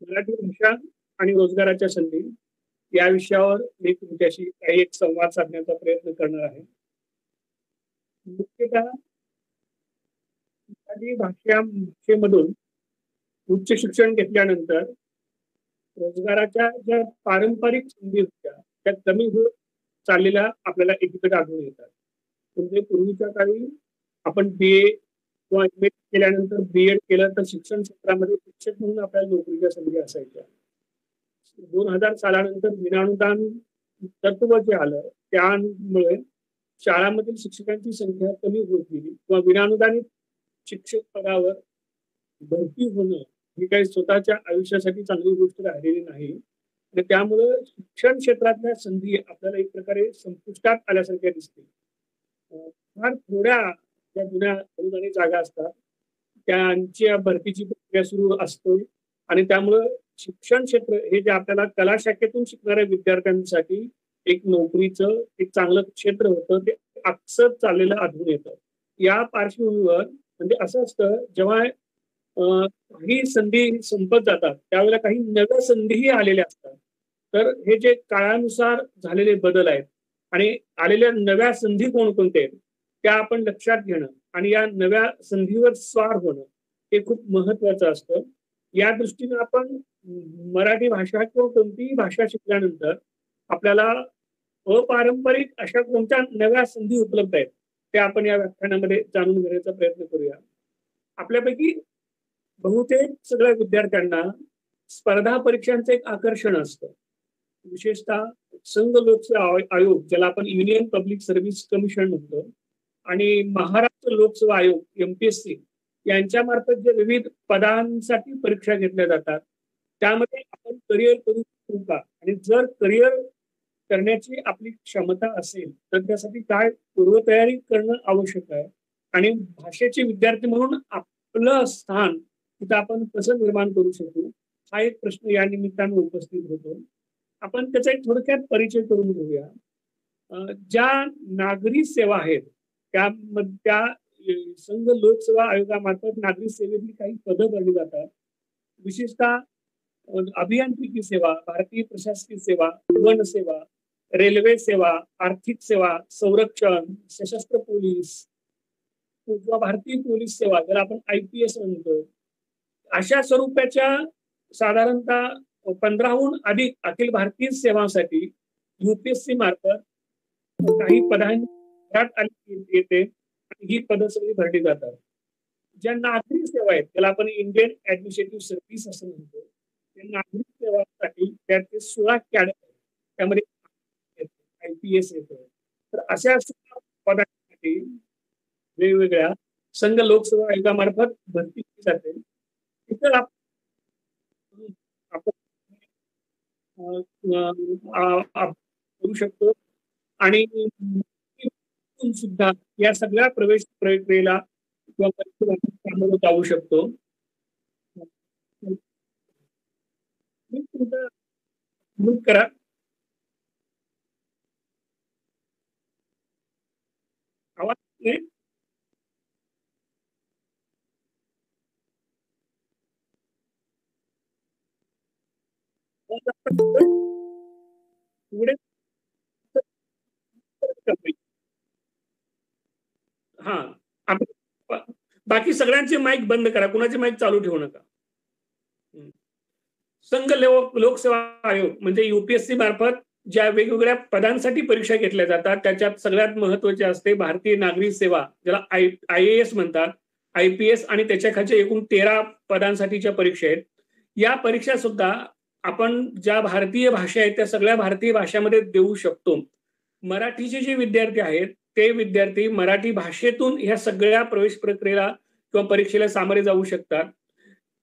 मराठी भाषा आणि रोजगाराच्या संधी या विषयावर मी तुमच्याशी काही एक संवाद साधण्याचा प्रयत्न करणार आहे. मुख्यतः मराठी भाषेमधून उच्च शिक्षण घेतल्यानंतर रोजगाराच्या ज्या पारंपरिक संधी होत्या त्या कमी होत चाललेल्या आपल्याला एकीकडे आढळून येतात. म्हणजे पूर्वीच्या काळी आपण BA किंवा MA केल्यानंतर B.Ed केलं तर शिक्षण क्षेत्रामध्ये शिक्षक म्हणून आपल्याला नोकरीच्या संधी असायच्या. 2000 सालानंतर विनाअनुदान तत्व जे आलं त्यामुळे शाळांमधील शिक्षकांची संख्या कमी होत गेली किंवा विनाअनुदानित शिक्षक पदावर भरती होणं ही काही स्वतःच्या आयुष्यासाठी चांगली गोष्ट राहिलेली नाही आणि त्यामुळे शिक्षण क्षेत्रातल्या संधी आपल्याला एक प्रकारे संपुष्टात आल्यासारख्या दिसते. फार थोड्या ज्या जुन्या अनुदानित जागा असतात त्यांच्या भरतीची प्रक्रिया सुरू असते आणि त्यामुळं शिक्षण क्षेत्र हे जे आपल्याला कला शाखेतून शिकणाऱ्या विद्यार्थ्यांसाठी एक नोकरीचं एक चांगलं क्षेत्र होतं ते अक्सर चाललेलं आढळून येतं. या पार्श्वभूमीवर म्हणजे असं असतं जेव्हा काही संधी संपत जातात त्यावेळेला काही नव्या संधीही आलेल्या असतात. तर हे जे काळानुसार झालेले बदल आहेत आणि आलेल्या नव्या संधी कोणकोणत्या आहेत त्या आपण लक्षात घेणं आणि या नव्या संधीवर स्वार होणं हे खूप महत्वाचं असतं. या दृष्टीने आपण मराठी भाषा किंवा कोणतीही भाषा शिकल्यानंतर आपल्याला अपारंपरिक अशा कोणत्या नव्या संधी उपलब्ध आहेत त्या आपण या व्याख्यानामध्ये जाणून घेण्याचा प्रयत्न करूया. आपल्यापैकी बहुतेक सगळ्या विद्यार्थ्यांना स्पर्धा परीक्षांचं एक आकर्षण असतं. विशेषतः संघ लोकसेवा आयोग ज्याला आपण युनियन पब्लिक सर्व्हिस कमिशन म्हणतो आणि महाराष्ट्र लोकसेवा आयोग MPSC यांच्या मार्फत जे विविध पदांसाठी परीक्षा घेतल्या जातात त्यामध्ये आपण करिअर करू शकतो का आणि जर करिअर करण्याची आपली क्षमता असेल तर त्यासाठी काय पूर्वतयारी करणं आवश्यक आहे आणि भाषेचे विद्यार्थी म्हणून आपलं स्थान तिथं आपण कसं निर्माण करू शकू हा एक प्रश्न या निमित्तानं उपस्थित होतो. आपण त्याचा एक थोडक्यात परिचय करून घेऊया. ज्या नागरी सेवा आहेत त्या संघ लोकसेवा आयोगामार्फत नागरी सेवेतली काही पदं भरली जातात. विशेषतः अभियांत्रिकी सेवा, भारतीय प्रशासकीय सेवा, वन सेवा, रेल्वे सेवा, आर्थिक सेवा, संरक्षण, सशस्त्र पोलीस किंवा भारतीय पोलीस सेवा ज्याला आपण IPS म्हणतो अशा स्वरूपाच्या साधारणतः 15हून अधिक अखिल भारतीय सेवांसाठी UPSC मार्फत काही पदांची येते आणि ही पदं सगळी भरली जातात. ज्या नागरी सेवा आहेत त्याला आपण इंडियन ऍडमिनिस्ट्रेटिव्ह सर्व्हिस असं म्हणतो. त्या नागरी सेवांसाठी त्याचे 16 कॅडर त्यामध्ये IPS येतो. तर अशा पदांसाठी वेगवेगळ्या संघ लोकसेवा आयोगामार्फत भरती केली जाते. इतर आपण करू शकतो आणि सुद्धा या सगळ्या प्रवेश प्रक्रियेला किंवा परीक्षेला जाऊ शकतो. करा आवाज हा बाकी सगळ्यांचे माईक बंद करा, कुणाचे माईक चालू ठेवू नका. संघ लोकसेवा आयोग म्हणजे UPSC मार्फत ज्या वेगवेगळ्या पदांसाठी परीक्षा घेतल्या जातात त्याच्यात सगळ्यात महत्वाचे असते भारतीय नागरी सेवा ज्याला IAS म्हणतात, IPS आणि त्याच्या खालच्या एकूण 13 पदांसाठीच्या परीक्षा आहेत. या परीक्षा सुद्धा आपण ज्या भारतीय भाषा आहेत त्या सगळ्या भारतीय भाषांमध्ये देऊ शकतो. मराठीचे जे विद्यार्थी आहेत ते विद्यार्थी मराठी भाषेतून ह्या सगळ्या प्रवेश प्रक्रियेला किंवा परीक्षेला सामोरे जाऊ शकतात.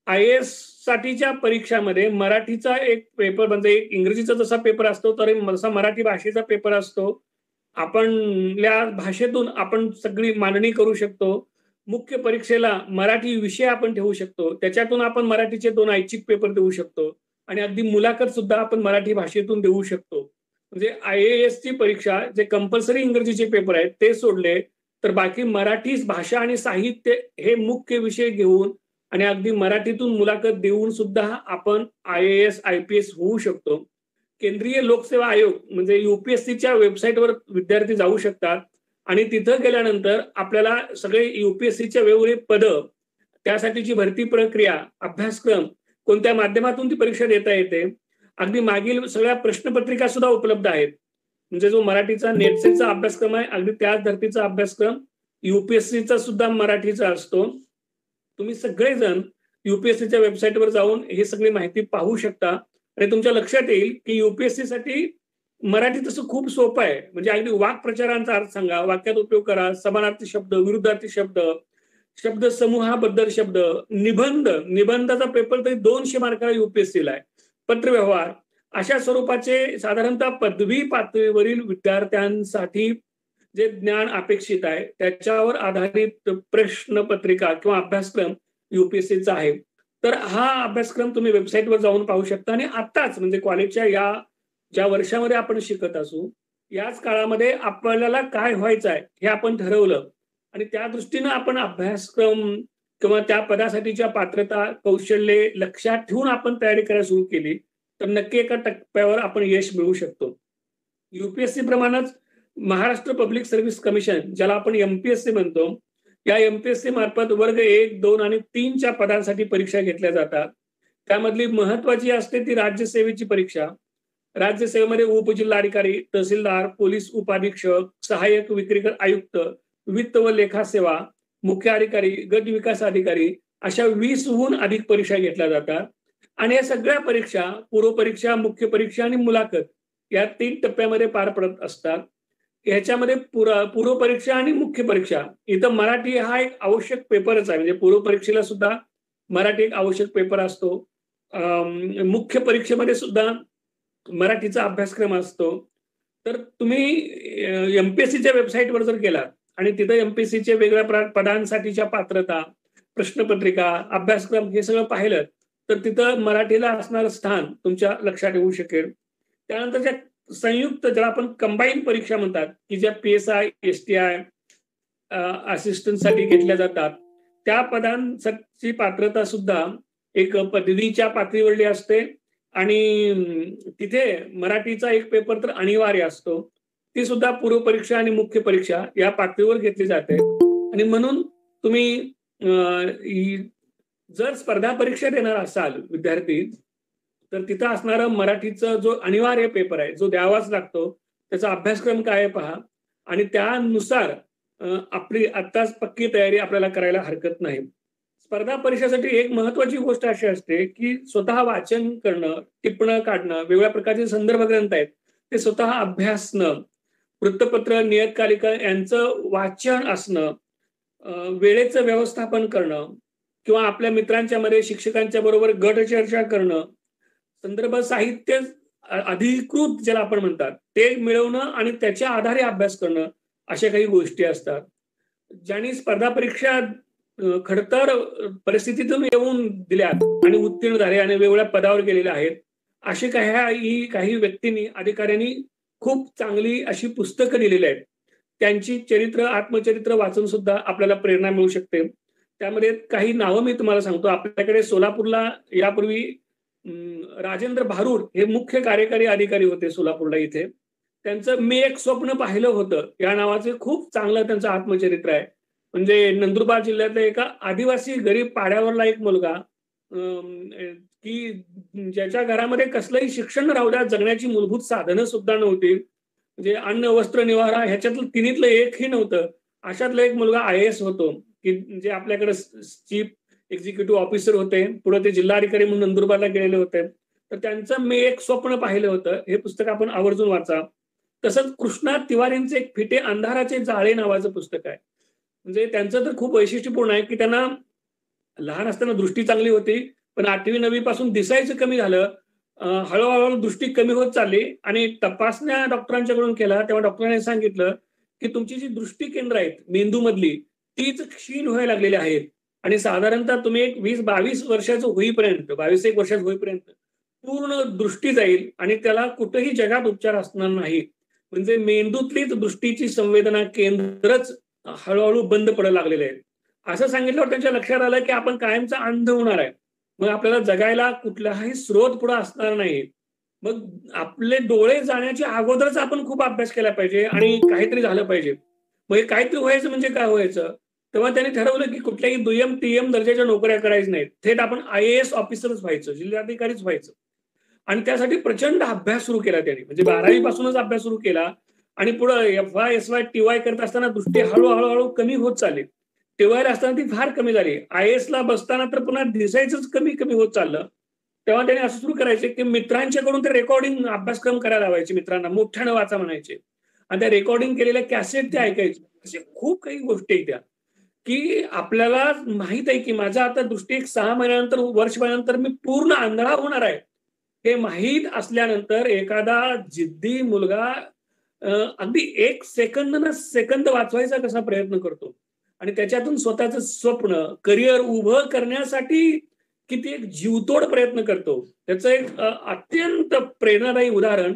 IAS साठीच्या परीक्षामध्ये मराठीचा एक पेपर म्हणजे एक इंग्रजीचा जसा पेपर असतो तर जसा मराठी भाषेचा पेपर असतो. आपल्या भाषेतून आपण सगळी मांडणी करू शकतो. मुख्य परीक्षेला मराठी विषय आपण ठेवू शकतो. त्याच्यातून आपण मराठीचे 2 ऐच्छिक पेपर देऊ शकतो आणि अगदी मुलाखत सुद्धा आपण मराठी भाषेतून देऊ शकतो. म्हणजे IAS ची परीक्षा जे कंपल्सरी इंग्रजीचे पेपर आहेत ते सोडले तर बाकी मराठी भाषा आणि साहित्य हे मुख्य विषय घेऊन आणि अगदी मराठीतून मुलाखत देऊन सुद्धा आपण IAS IPS होऊ शकतो. केंद्रीय लोकसेवा आयोग म्हणजे UPSCच्या वेबसाईटवर विद्यार्थी जाऊ शकतात आणि तिथं गेल्यानंतर आपल्याला सगळे UPSCच्या वेगवेगळी पदं, त्यासाठीची भरती प्रक्रिया, अभ्यासक्रम, कोणत्या माध्यमातून ती परीक्षा देता येते, अगदी मागील सगळ्या प्रश्नपत्रिका सुद्धा उपलब्ध आहेत. म्हणजे जो मराठीचा नेटसेटचा अभ्यासक्रम आहे अगदी त्याच धर्तीचा अभ्यासक्रम UPSCचा सुद्धा मराठीचा असतो. तुम्ही सगळेजण UPSCच्या वेबसाईटवर जाऊन ही सगळी माहिती पाहू शकता आणि तुमच्या लक्षात येईल की UPSC साठी मराठी तसं खूप सोपं आहे. म्हणजे अगदी वाक्प्रचारांचा अर्थ सांगा, वाक्यात उपयोग करा, समानार्थी शब्द, विरुद्धार्थी शब्द, शब्द समूहाबद्दल शब्द, निबंधाचा पेपर तरी 200 मार्काला UPSCला आहे. पत्रव्यवहार अशा स्वरूपाचे साधारणतः पदवी पातळीवरील विद्यार्थ्यांसाठी जे ज्ञान अपेक्षित आहे त्याच्यावर आधारित प्रश्नपत्रिका किंवा अभ्यासक्रम UPSCचा आहे. तर हा अभ्यासक्रम तुम्ही वेबसाईटवर जाऊन पाहू शकता आणि आताच म्हणजे कॉलेजच्या या ज्या वर्षामध्ये आपण शिकत असू याच काळामध्ये आपल्याला काय व्हायचं आहे हे आपण ठरवलं आणि त्या दृष्टीनं आपण अभ्यासक्रम किंवा त्या पदासाठीच्या पात्रता, कौशल्ये लक्षात ठेवून आपण तयारी करायला सुरू केली तर नक्की एका टप्प्यावर आपण यश मिळवू शकतो. UPSC प्रमाणेच महाराष्ट्र पब्लिक सर्व्हिस कमिशन ज्याला आपण MPSC म्हणतो, या MPSC मार्फत वर्ग 1, 2 आणि 3च्या पदांसाठी परीक्षा घेतल्या जातात. त्यामधली महत्वाची असते ती राज्यसेवेची परीक्षा. राज्यसेवेमध्ये उपजिल्हाधिकारी, तहसीलदार, पोलीस उपाधीक्षक, सहाय्यक विक्रीकर आयुक्त, वित्त व लेखा सेवा, मुख्य अधिकारी, गट विकास अधिकारी अशा 20हून अधिक परीक्षा घेतल्या जातात आणि या सगळ्या परीक्षा पूर्वपरीक्षा, मुख्य परीक्षा आणि मुलाखत या 3 टप्प्यामध्ये पार पडत असतात. ह्याच्यामध्ये पूर्वपरीक्षा आणि मुख्य परीक्षा इथं मराठी हा एक आवश्यक पेपरच आहे. म्हणजे पूर्वपरीक्षेला सुद्धा मराठी एक आवश्यक पेपर असतो. मुख्य परीक्षेमध्ये सुद्धा मराठीचा अभ्यासक्रम असतो. तर तुम्ही MPSCच्या वेबसाईटवर जर गेलात आणि तिथं MPSCचे वेगवेगळ्या पदांसाठीच्या पात्रता, प्रश्नपत्रिका, अभ्यासक्रम हे सगळं पाहिलं तर तिथं मराठीला असणारं स्थान तुमच्या लक्षात येऊ शकेल. त्यानंतर संयुक्त ज्याला आपण कंबाईन परीक्षा म्हणतात की ज्या PSI, STI असिस्टंटसाठी घेतल्या जातात त्या पदांसाठी पात्रता सुद्धा एक पदवीच्या पातळीवरली असते आणि तिथे मराठीचा एक पेपर तर अनिवार्य असतो. ती सुद्धा पूर्वपरीक्षा आणि मुख्य परीक्षा या पातळीवर घेतली जाते आणि म्हणून तुम्ही जर स्पर्धा परीक्षा देणार असाल विद्यार्थी तर तिथं असणारा मराठीचा जो अनिवार्य पेपर आहे जो द्यावाच लागतो त्याचा अभ्यासक्रम काय आहे पहा आणि त्यानुसार आपली आत्ताच पक्की तयारी आपल्याला करायला हरकत नाही. स्पर्धा परीक्षेसाठी एक महत्वाची गोष्ट अशी असते की स्वतः वाचन करणं, टिपणं काढणं, वेगवेगळ्या प्रकारचे संदर्भ ग्रंथ आहेत ते स्वतः अभ्यासणं, वृत्तपत्र, नियतकालिका यांचं वाचन असणं, वेळेचं व्यवस्थापन करणं किंवा आपल्या मित्रांच्या मध्ये शिक्षकांच्या बरोबर गट चर्चा करणं, संदर्भ साहित्य अधिकृत ज्याला आपण म्हणतात ते मिळवणं आणि त्याच्या आधारे अभ्यास करणं अशा काही गोष्टी असतात. ज्यांनी स्पर्धा परीक्षा खडतर परिस्थितीतून येऊन दिल्यात आणि उत्तीर्ण झाले आणि वेगवेगळ्या पदावर गेलेले आहेत असे काही व्यक्तींनी, अधिकाऱ्यांनी खूप चांगली अशी पुस्तकं लिहिलेली आहेत. त्यांची चरित्र, आत्मचरित्र वाचून सुद्धा आपल्याला प्रेरणा मिळू शकते. त्यामध्ये काही नावं मी तुम्हाला सांगतो. आपल्याकडे सोलापूरला यापूर्वी राजेंद्र भारूड हे मुख्य कार्यकारी अधिकारी होते सोलापूरला इथे. त्यांचं मी एक स्वप्न पाहिलं होतं या नावाचे खूप चांगलं त्यांचं आत्मचरित्र आहे. म्हणजे नंदुरबार जिल्ह्यातल्या एका आदिवासी गरीब पाड्यावरला एक मुलगा की ज्याच्या घरामध्ये कसलंही शिक्षण राहू द्या, जगण्याची मूलभूत साधनं सुद्धा नव्हती, म्हणजे अन्न, वस्त्र, निवारा ह्याच्यातलं तिन्हीतलं एकही नव्हतं. अशातला एक मुलगा IAS होतो की जे आपल्याकडे चीफ एक्झिक्युटिव्ह ऑफिसर होते, पुढे ते जिल्हाधिकारी म्हणून नंदुरबारला गेलेले होते. तर त्यांचं मी एक स्वप्न पाहिलं होतं हे पुस्तक आपण आवर्जून वाचा. तसंच कृष्णा तिवारींचे एक फिटे अंधाराचे जाळे नावाचं पुस्तक आहे. म्हणजे त्यांचं तर खूप वैशिष्ट्यपूर्ण आहे की त्यांना लहान असताना दृष्टी चांगली होती पण 8वी 9वी पासून दिसायचं कमी झालं. हळूहळू दृष्टी कमी होत चालली आणि तपासण्या डॉक्टरांच्याकडून केला तेव्हा डॉक्टरांनी सांगितलं की तुमची जी दृष्टी केंद्र आहेत मेंदू मधली तीच क्षीण व्हायला लागलेली आहेत आणि साधारणतः तुम्ही एक 20-22 वर्षाचं होईपर्यंत, 22-1 वर्षाचं होईपर्यंत पूर्ण दृष्टी जाईल आणि त्याला कुठेही जगात उपचार असणार नाही. म्हणजे मेंदूतलीच दृष्टीची संवेदना केंद्रच हळूहळू बंद पडायला लागलेले आहेत. असं सांगितल्यावर त्यांच्या लक्षात आलं की आपण कायमचा अंध होणार आहे. मग आपल्याला जगायला कुठलाही स्रोत पुढे असणार नाही. मग आपले डोळे जाण्याच्या अगोदरच आपण खूप अभ्यास केला पाहिजे आणि काहीतरी झालं पाहिजे. मग हे काहीतरी व्हायचं म्हणजे काय व्हायचं? तेव्हा त्यांनी ठरवलं की कुठल्याही दुय्यम, तिय्यम दर्जाच्या नोकऱ्या करायच्या नाहीत. थेट आपण IAS ऑफिसरच व्हायचं, जिल्हाधिकारीच व्हायचं. आणि त्यासाठी प्रचंड अभ्यास सुरू केला त्यांनी. म्हणजे 12वी पासूनच अभ्यास सुरू केला आणि पुढे FY, SY, TY करत असताना दृष्टी हळू कमी होत चालली. TYला असताना ती फार कमी झाली. IASला बसताना तर पुन्हा दिसायचंच कमी होत चाललं. तेव्हा त्यांनी असं सुरू करायचे की मित्रांच्याकडून ते रेकॉर्डिंग अभ्यासक्रम करायला लावायचे मित्रांना, मोठ्यानं वाचा म्हणायचे. आणि त्या रेकॉर्डिंग केलेल्या कॅसेट ते ऐकायचे. असे खूप काही गोष्टी आहेत त्या, की आपल्याला माहित आहे की माझा आता दृष्टी एक 6 महिन्यानंतर, वर्षभरानंतर मी पूर्ण आंधळा होणार आहे. हे माहीत असल्यानंतर एखादा जिद्दी मुलगा अगदी 1 सेकंद न सेकंद वाचवायचा कसा प्रयत्न करतो आणि त्याच्यातून स्वतःचं स्वप्न, करिअर उभं करण्यासाठी किती एक जीवतोड प्रयत्न करतो. त्याचं एक अत्यंत प्रेरणादायी उदाहरण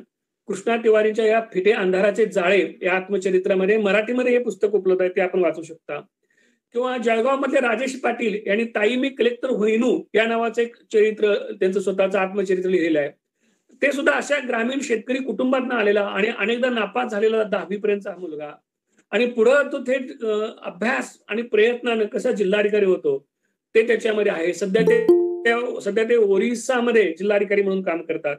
कृष्णा तिवारीच्या या फिटे अंधाराचे जाळे या आत्मचरित्रामध्ये, मराठीमध्ये हे पुस्तक उपलब्ध आहे, ते आपण वाचू शकता. किंवा जळगाव मधले राजेश पाटील यांनी ताई मी कलेक्टर होईनू या नावाचं एक चरित्र, त्यांचं स्वतःचं आत्मचरित्र लिहिलेलं आहे. ते सुद्धा अशा ग्रामीण शेतकरी कुटुंबातून आलेला आणि अनेकदा नापास झालेला 10वी पर्यंतचा मुलगा आणि पुढं तो थेट अभ्यास आणि प्रयत्नानं कसा जिल्हाधिकारी होतो ते त्याच्यामध्ये आहे. सध्या ते ओरिसामध्ये जिल्हाधिकारी म्हणून काम करतात.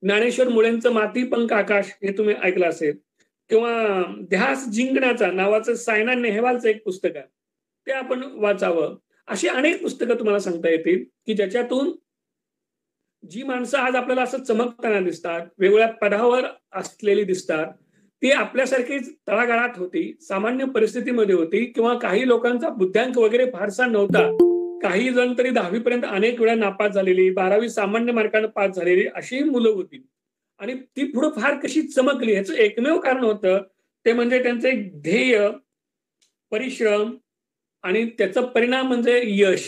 ज्ञानेश्वर मुळेंचं माती पंख आकाश हे तुम्ही ऐकलं असेल. किंवा ध्यास जिंकण्याचा नावाचं सायना नेहवालचं एक पुस्तक आहे, ते आपण वाचावं. अशी अनेक पुस्तकं तुम्हाला सांगता येतील की ज्याच्यातून जी माणसं आज आपल्याला असं चमकताना दिसतात, वेगवेगळ्या पदावर असलेली दिसतात, ती आपल्यासारखीच तळागाळात होती, सामान्य परिस्थितीमध्ये होती किंवा काही लोकांचा बुद्ध्यांक वगैरे फारसा नव्हता. काही जण तरी 10वी पर्यंत अनेक वेळा नापास झालेली, 12वी सामान्य मार्काने पास झालेली अशी मुलं होती. आणि ती पुढे फार कशी चमकली ह्याचं एकमेव कारण होतं ते म्हणजे त्यांचं एक ध्येय, परिश्रम आणि त्याचा परिणाम म्हणजे यश.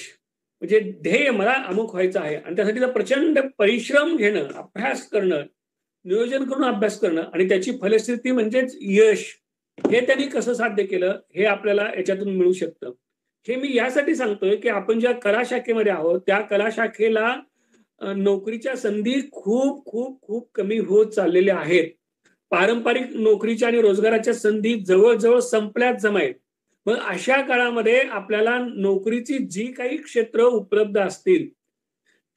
म्हणजे ध्येय मला अमुक व्हायचं आहे आणि त्यासाठी प्रचंड परिश्रम घेणं, अभ्यास करणं, नियोजन करून अभ्यास करणं आणि त्याची फलश्रुती म्हणजेच यश. हे त्यांनी कसं साध्य केलं हे आपल्याला याच्यातून मिळू शकतं. हे मी यासाठी सांगतोय की आपण ज्या कला शाखेमध्ये आहोत त्या कला शाखेला नोकरीच्या संधी खूप खूप खूप कमी होत चाललेल्या आहेत. पारंपरिक नोकरीच्या आणि रोजगाराच्या संधी जवळ संपल्याच जमायत. मग अशा काळामध्ये आपल्याला नोकरीची जी काही क्षेत्र उपलब्ध असतील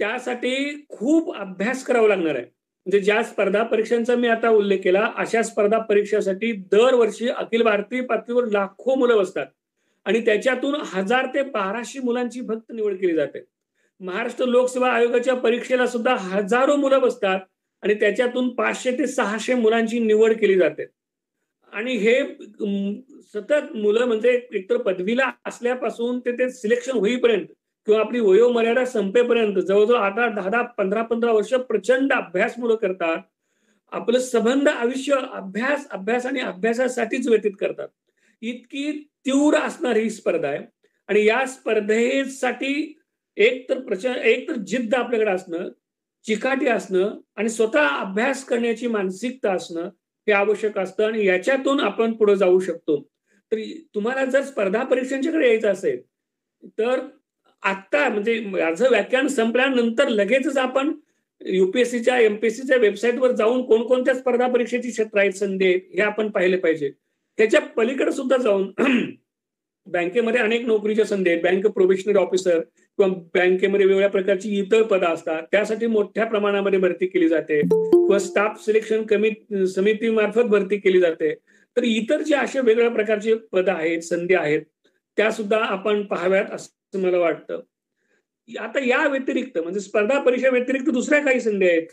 त्यासाठी खूप अभ्यास करावा लागणार आहे. म्हणजे ज्या स्पर्धा परीक्षांचा मी आता उल्लेख केला, अशा स्पर्धा परीक्षासाठी दरवर्षी अखिल भारतीय पातळीवर लाखो मुलं बसतात आणि त्याच्यातून 1000 ते 1200 मुलांची फक्त निवड केली जाते. महाराष्ट्र लोकसेवा आयोगाच्या परीक्षेला सुद्धा हजारो मुलं बसतात आणि त्याच्यातून 500 ते 600 मुलांची निवड केली जाते. आणि हे सतत मुलं म्हणजे एकतर पदवीला असल्यापासून ते सिलेक्शन होईपर्यंत किंवा आपली वयोमर्यादा संपेपर्यंत जवळजवळ 8, 10, 15 वर्ष प्रचंड अभ्यास मुलं करतात. आपलं सबंध आयुष्य अभ्यास आणि अभ्यासासाठीच व्यतीत करतात. इतकी तीव्र असणारी ही स्पर्धा आहे आणि या स्पर्धेसाठी एक तर जिद्द आपल्याकडे असणं, चिकाटी असणं आणि स्वतः अभ्यास करण्याची मानसिकता असणं हे आवश्यक असतं आणि याच्यातून आपण पुढे जाऊ शकतो. तर तुम्हाला जर स्पर्धा परीक्षांच्याकडे यायचं असेल तर आता म्हणजे माझं व्याख्यान संपल्यानंतर लगेचच आपण UPSCच्या MPSCच्या वेबसाईटवर जाऊन कोणकोणत्या स्पर्धा परीक्षेची क्षेत्र आहेत, संधी आहेत हे आपण पाहिले पाहिजे. त्याच्या पलीकडे सुद्धा जाऊन बँकेमध्ये अनेक नोकरीच्या संधी आहेत. बँक प्रोबेशनरी ऑफिसर किंवा बँकेमध्ये वेगवेगळ्या प्रकारची इतर पदं असतात, त्यासाठी मोठ्या प्रमाणामध्ये भरती केली जाते किंवा स्टाफ सिलेक्शन समितीमार्फत भरती केली जाते. तर इतर जे अशा वेगवेगळ्या प्रकारचे पदं आहेत, संधी आहेत, त्या सुद्धा आपण पाहाव्यात असं मला वाटतं. आता या व्यतिरिक्त म्हणजे स्पर्धा परीक्षा व्यतिरिक्त दुसऱ्या काही संधी आहेत.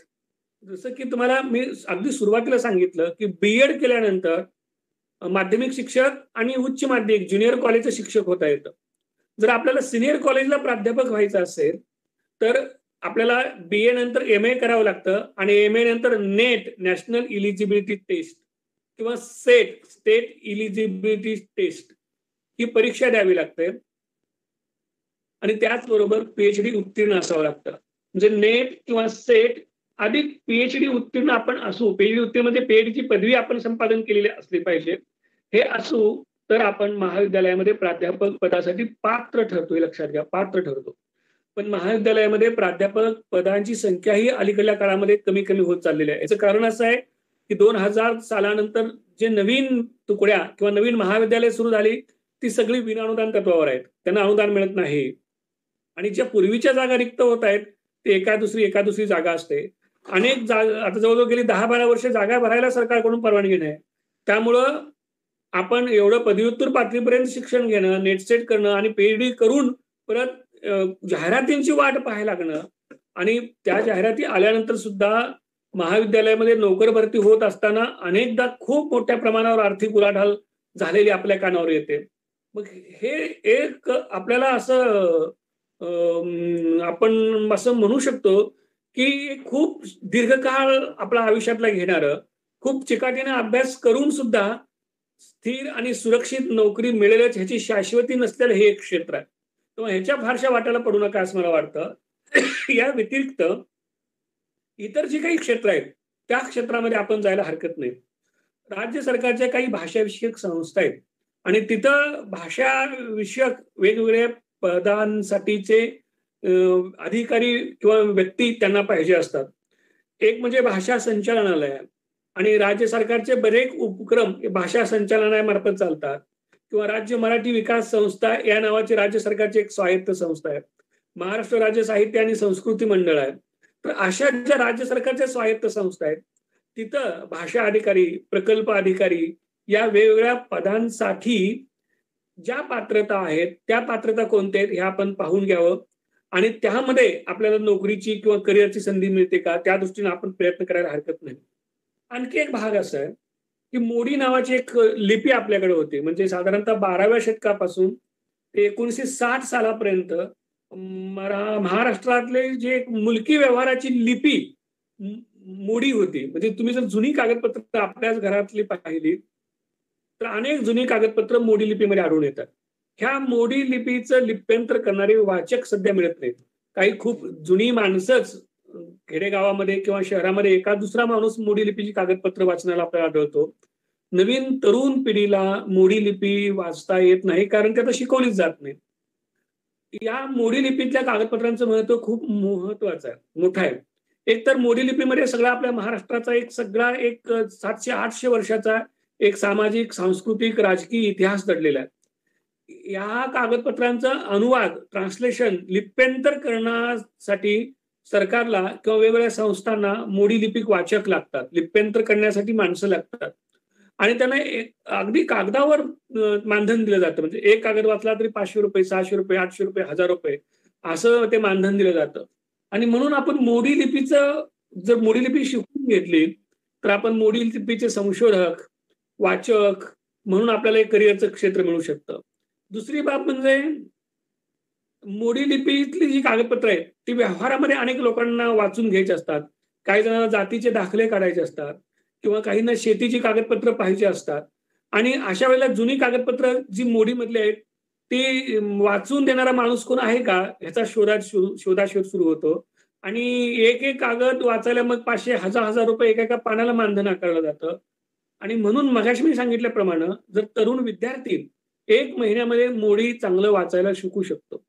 जसं की तुम्हाला मी अगदी सुरुवातीला सांगितलं की BEd केल्यानंतर माध्यमिक शिक्षक आणि उच्च माध्यमिक ज्युनियर कॉलेजचं शिक्षक होता येतं. जर आपल्याला सिनियर कॉलेजला प्राध्यापक व्हायचं असेल तर आपल्याला BA नंतर MA करावं लागतं आणि MA नंतर नेट नॅशनल इलिजिबिलिटी टेस्ट किंवा सेट स्टेट इलिजिबिलिटी टेस्ट ही परीक्षा द्यावी लागते आणि त्याचबरोबर PhD उत्तीर्ण असावं लागतं. म्हणजे नेट किंवा सेट अधिक PhD उत्तीर्ण आपण असू, PhD उत्तीर्ण म्हणजे PhD ची पदवी आपण संपादन केलेली असली पाहिजे हे असू तर आपण महाविद्यालयामध्ये प्राध्यापक पदासाठी पात्र ठरतो, हे लक्षात घ्या, पात्र ठरतो. पण महाविद्यालयामध्ये प्राध्यापक पदांची संख्या ही अलीकडल्या काळामध्ये कमी कमी होत चाललेली आहे. याचं कारण असं आहे की 2000 सालानंतर जे नवीन तुकड्या किंवा नवीन महाविद्यालय सुरू झाली ती सगळी विनाअनुदान तत्वावर आहेत. त्यांना अनुदान मिळत नाही. आणि ज्या पूर्वीच्या जागा रिक्त होत आहेत ते एका दुसरी जागा असते. अनेक जागा आता जवळजवळ गेली 10-12 वर्ष जागा भरायला सरकारकडून परवानगी नाही. त्यामुळं आपण एवढं पदव्युत्तर पातळीपर्यंत शिक्षण घेणं, नेट सेट करणं आणि पीएचडी करून परत जाहिरातींची वाट पाहायला लागणं आणि त्या जाहिराती आल्यानंतर सुद्धा महाविद्यालयामध्ये नोकर भरती होत असताना अनेकदा खूप मोठ्या प्रमाणावर आर्थिक उलाढाल झालेली आपल्या कानावर येते. मग हे एक आपल्याला असं आपण असं म्हणू शकतो की खूप दीर्घकाळ आपल्या आयुष्यातला घेणारं, खूप चिकाटीने अभ्यास करून सुद्धा स्थिर आणि सुरक्षित नोकरी मिळेलच ह्याची शाश्वती नसलेलं हे एक क्षेत्र आहे. तेव्हा ह्याच्या फारशा वाट्याला पडू नका असं मला वाटतं. या व्यतिरिक्त इतर जी काही क्षेत्र आहेत त्या क्षेत्रामध्ये आपण जायला हरकत नाही. राज्य सरकारच्या काही भाषाविषयक संस्था आहेत आणि तिथं भाषा विषयक वेगवेगळ्या पदांसाठीचे अधिकारी किंवा व्यक्ती त्यांना पाहिजे असतात. एक म्हणजे भाषा संचालनालय आणि राज्य सरकारचे बरेच उपक्रम भाषा संचालनालयामार्फत चालतात किंवा राज्य मराठी विकास संस्था या नावाची राज्य सरकारची एक स्वायत्त संस्था आहे. महाराष्ट्र राज्य साहित्य आणि संस्कृती मंडळ आहे. तर अशा ज्या राज्य सरकारच्या स्वायत्त संस्था आहेत तिथं भाषा अधिकारी, प्रकल्प अधिकारी या वेगवेगळ्या पदांसाठी ज्या पात्रता आहेत त्या पात्रता कोणत्या आहेत हे आपण पाहून घ्यावं आणि त्यामध्ये आपल्याला नोकरीची किंवा करिअरची संधी मिळते का त्या दृष्टीने आपण प्रयत्न करायला हरकत नाही. आणखी एक भाग असा आहे की मोडी नावाची एक लिपी आपल्याकडे होती. म्हणजे साधारणतः 12व्या शतकापासून ते 1960 सालापर्यंत महाराष्ट्रातले जे एक मुलकी व्यवहाराची लिपी मोडी होती. म्हणजे तुम्ही जर जुनी कागदपत्र आपल्याच घरातली पाहिली तर अनेक जुनी कागदपत्र मोडी लिपीमध्ये आढळून येतात. ह्या मोडी लिपीचं लिप्यंतर करणारे वाचक सध्या मिळत नाहीत. काही खूप जुनी माणसंच खेडेगावामध्ये किंवा शहरामध्ये एका दुसरा माणूस मोडी लिपीची कागदपत्र वाचनाला आपल्याला आढळतो. नवीन तरुण पिढीला मोडी लिपी वाचता येत नाही कारण ते आता शिकवलीच जात नाही. या मोडी लिपीतल्या कागदपत्रांचं महत्व खूप महत्वाचं आहे, मोठं आहे. एक तर मोडी लिपीमध्ये सगळा आपल्या महाराष्ट्राचा एक सगळा एक 700-800 वर्षाचा एक सामाजिक, सांस्कृतिक, राजकीय इतिहास दडलेला आहे. या कागदपत्रांचा अनुवाद, ट्रान्सलेशन, लिप्यंतर करण्यासाठी सरकारला किंवा वेगवेगळ्या संस्थांना मोडी लिपिक वाचक लागतात. लिप्यंतर करण्यासाठी माणसं लागतात आणि त्यांना अगदी कागदावर मानधन दिलं जातं. म्हणजे एक कागद वाचला तरी 500 रुपये, 600 रुपये, 800 रुपये, 1000 रुपये असं ते मानधन दिलं जातं. आणि म्हणून आपण मोडी लिपीचं जर मोडी लिपी शिकून घेतली तर आपण मोडी लिपीचे संशोधक, वाचक म्हणून आपल्याला एक करिअरचं क्षेत्र मिळू शकतं. दुसरी बाब म्हणजे मोडी लिपीतली जी कागदपत्र आहेत ती व्यवहारामध्ये अनेक लोकांना वाचून घ्यायची असतात. काही जणांना जातीचे दाखले काढायचे असतात किंवा काहींना शेतीची कागदपत्र पाहिजे असतात आणि अशा वेळेला जुनी कागदपत्र जी मोडीमधली आहेत ती वाचून देणारा माणूस कोण आहे का ह्याचा शोधाशोध सुरू होतो आणि एक कागद वाचायला मग 500, 1000 रुपये एका पानाला मानधन आकारलं जातं. आणि म्हणून मगाशी मी सांगितल्याप्रमाणे जर तरुण विद्यार्थी 1 महिन्यामध्ये मोडी चांगलं वाचायला शिकू शकतो.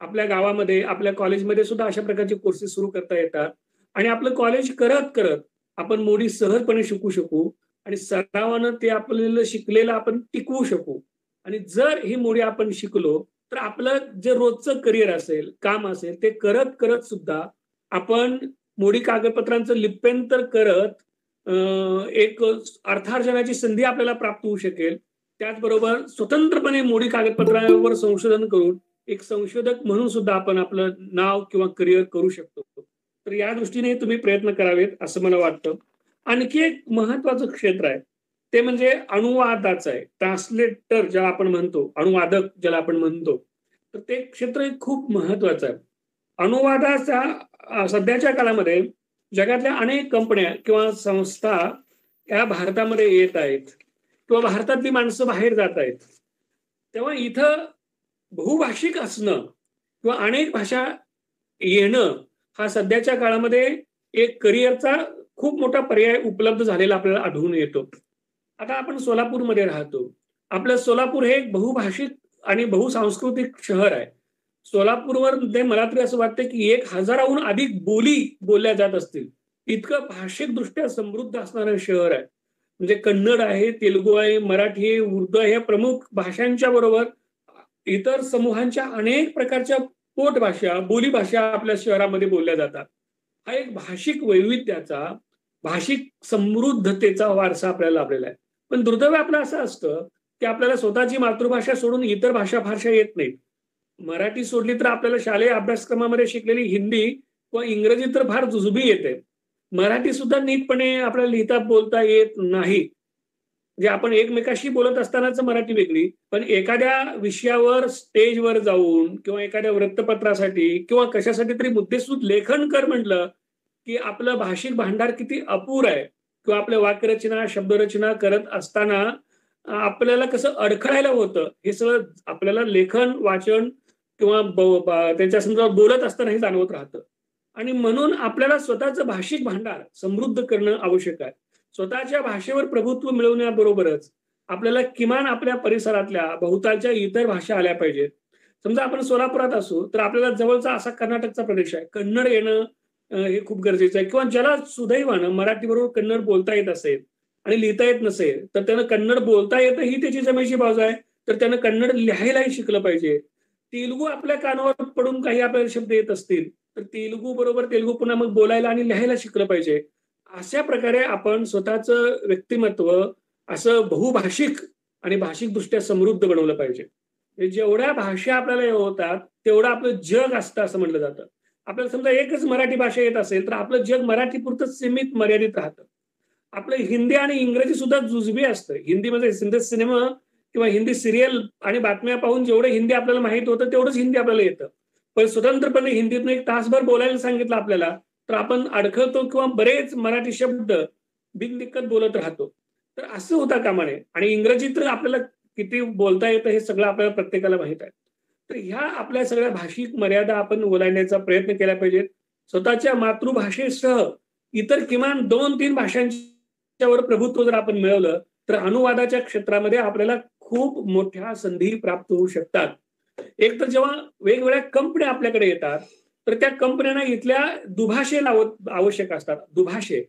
आपल्या गावामध्ये, आपल्या कॉलेजमध्ये सुद्धा अशा प्रकारचे कोर्सेस सुरू करता येतात आणि आपलं कॉलेज करत करत आपण मोडी सहजपणे शिकू शकू आणि सरावानं ते आपल्याला शिकलेलं आपण टिकवू शकू. आणि जर ही मोडी आपण शिकलो तर आपलं जे रोजचं करिअर असेल, काम असेल ते करत करत सुद्धा आपण मोडी कागदपत्रांचं लिप्यंतर करत एक अर्थार्जनाची संधी आपल्याला प्राप्त होऊ शकेल. त्याचबरोबर स्वतंत्रपणे मोडी कागदपत्रांवर संशोधन करून एक संशोधक म्हणून सुद्धा आपण आपलं नाव किंवा करिअर करू शकतो. तर या दृष्टीने तुम्ही प्रयत्न करावेत असं मला वाटतं. आणखी एक महत्वाचं क्षेत्र आहे ते म्हणजे अनुवादाचं आहे. ट्रान्सलेटर ज्याला आपण म्हणतो, अनुवादक ज्याला आपण म्हणतो, तर ते क्षेत्र खूप महत्वाचं आहे. अनुवादाचा सध्याच्या काळामध्ये जगातल्या अनेक कंपन्या किंवा संस्था या भारतामध्ये येत आहेत किंवा भारतातली माणसं बाहेर जात आहेत. तेव्हा इथं बहुभाषिक असणं किंवा अनेक भाषा येणं हा सध्याच्या काळामध्ये एक करिअरचा खूप मोठा पर्याय उपलब्ध झालेला आपल्याला आढळून येतो. आता आपण सोलापूरमध्ये राहतो. आपलं सोलापूर हे एक बहुभाषिक आणि बहुसांस्कृतिक शहर आहे. सोलापूरवर ते मला तरी असं वाटतं की 1000हून अधिक बोली बोलल्या जात असतील. इतकं भाषिकदृष्ट्या समृद्ध असणारं शहर आहे. म्हणजे कन्नड आहे, तेलुगू आहे, मराठी आहे, उर्दू आहे, या प्रमुख भाषांच्या बरोबर इतर समूहांच्या अनेक प्रकारच्या पोटभाषा, बोलीभाषा आपल्या शहरामध्ये बोलल्या जातात. हा एक भाषिक वैविध्याचा, भाषिक समृद्धतेचा वारसा आपल्याला लाभलेला आहे. पण दुर्दैव आपलं असं असतं, की आपल्याला स्वतःची मातृभाषा सोडून इतर भाषा फारशा येत नाहीत. मराठी सोडली तर आपल्याला शालेय अभ्यासक्रमामध्ये शिकलेली हिंदी किंवा इंग्रजी तर फार जुजबी येते. मराठी सुद्धा नीटपणे आपल्याला लिहिता बोलता येत नाही. म्हणजे आपण एकमेकाशी बोलत असतानाच मराठी वेगळी, पण एखाद्या विषयावर स्टेजवर जाऊन किंवा एखाद्या वृत्तपत्रासाठी किंवा कशासाठी तरी मुद्देसूद लेखन कर म्हटलं, की आपलं भाषिक भांडार किती अपुर आहे किंवा आपल्या वाक्यरचना, शब्दरचना करत असताना आपल्याला कसं अडखळायला होतं, हे सगळं आपल्याला लेखन, वाचन किंवा त्यांच्या संदर्भात बोलत असताना हे जाणवत राहतं. आणि म्हणून आपल्याला स्वतःचं भाषिक भांडार समृद्ध करणं आवश्यक आहे. स्वतःच्या भाषेवर प्रभुत्व मिळवण्याबरोबरच आपल्याला किमान आपल्या परिसरातल्या बहुतांच्या इतर भाषा आल्या पाहिजेत. समजा आपण सोलापुरात असू तर आपल्याला जवळचा असा कर्नाटकचा प्रदेश आहे. कन्नड येणं हे खूप गरजेचं आहे किंवा ज्याला सुदैवानं मराठीबरोबर कन्नड बोलता येत असेल आणि लिहिता येत नसेल तर त्यानं कन्नड बोलता येतं ही त्याची जमेची बाजू आहे. तर त्यानं कन्नड लिहायलाही शिकलं पाहिजे. तेलुगू आपल्या कानावर पडून काही आपल्याला शब्द येत असतील तर तेलुगू बरोबर तेलुगू पुन्हा मग बोलायला आणि लिहायला शिकलं पाहिजे. अशा प्रकारे आपण स्वतःचं व्यक्तिमत्व असं बहुभाषिक आणि भाषिकदृष्ट्या समृद्ध बनवलं पाहिजे. जेवढ्या भाषा आपल्याला होतात तेवढं आपलं जग असतं असं म्हटलं जातं. आपल्याला समजा एकच मराठी भाषा येत असेल तर आपलं जग मराठीपुरतं सीमित मर्यादित राहतं. आपलं हिंदी आणि इंग्रजी सुद्धा जुजबी असतं. हिंदीमध्ये हिंदी सिनेमा किंवा हिंदी सिरियल आणि बातम्या पाहून जेवढं हिंदी आपल्याला माहित होतं तेवढंच हिंदी आपल्याला येतं. पण स्वतंत्रपणे हिंदीतून एक तासभर बोलायला सांगितलं आपल्याला तर आपण अडखळतो किंवा बरेच मराठी शब्द बिनदिक्कत बोलत राहतो. तर असं होता कामा नये. आणि इंग्रजी तर आपल्याला किती बोलता येतं हे सगळं आपल्याला प्रत्येकाला माहित आहे. तर ह्या आपल्या सगळ्या भाषिक मर्यादा आपण ओलांडण्याचा प्रयत्न केला पाहिजे. स्वतःच्या मातृभाषेसह इतर किमान 2-3 भाषांच्यावर प्रभुत्व जर आपण मिळवलं तर अनुवादाच्या क्षेत्रामध्ये आपल्याला खूप मोठ्या संधी प्राप्त होऊ शकतात. एक तर जेव्हा वेगवेगळ्या कंपन्या आपल्याकडे येतात तर त्या कंपन्यांना इथल्या दुभाषे आवश्यक असतात. दुभाषे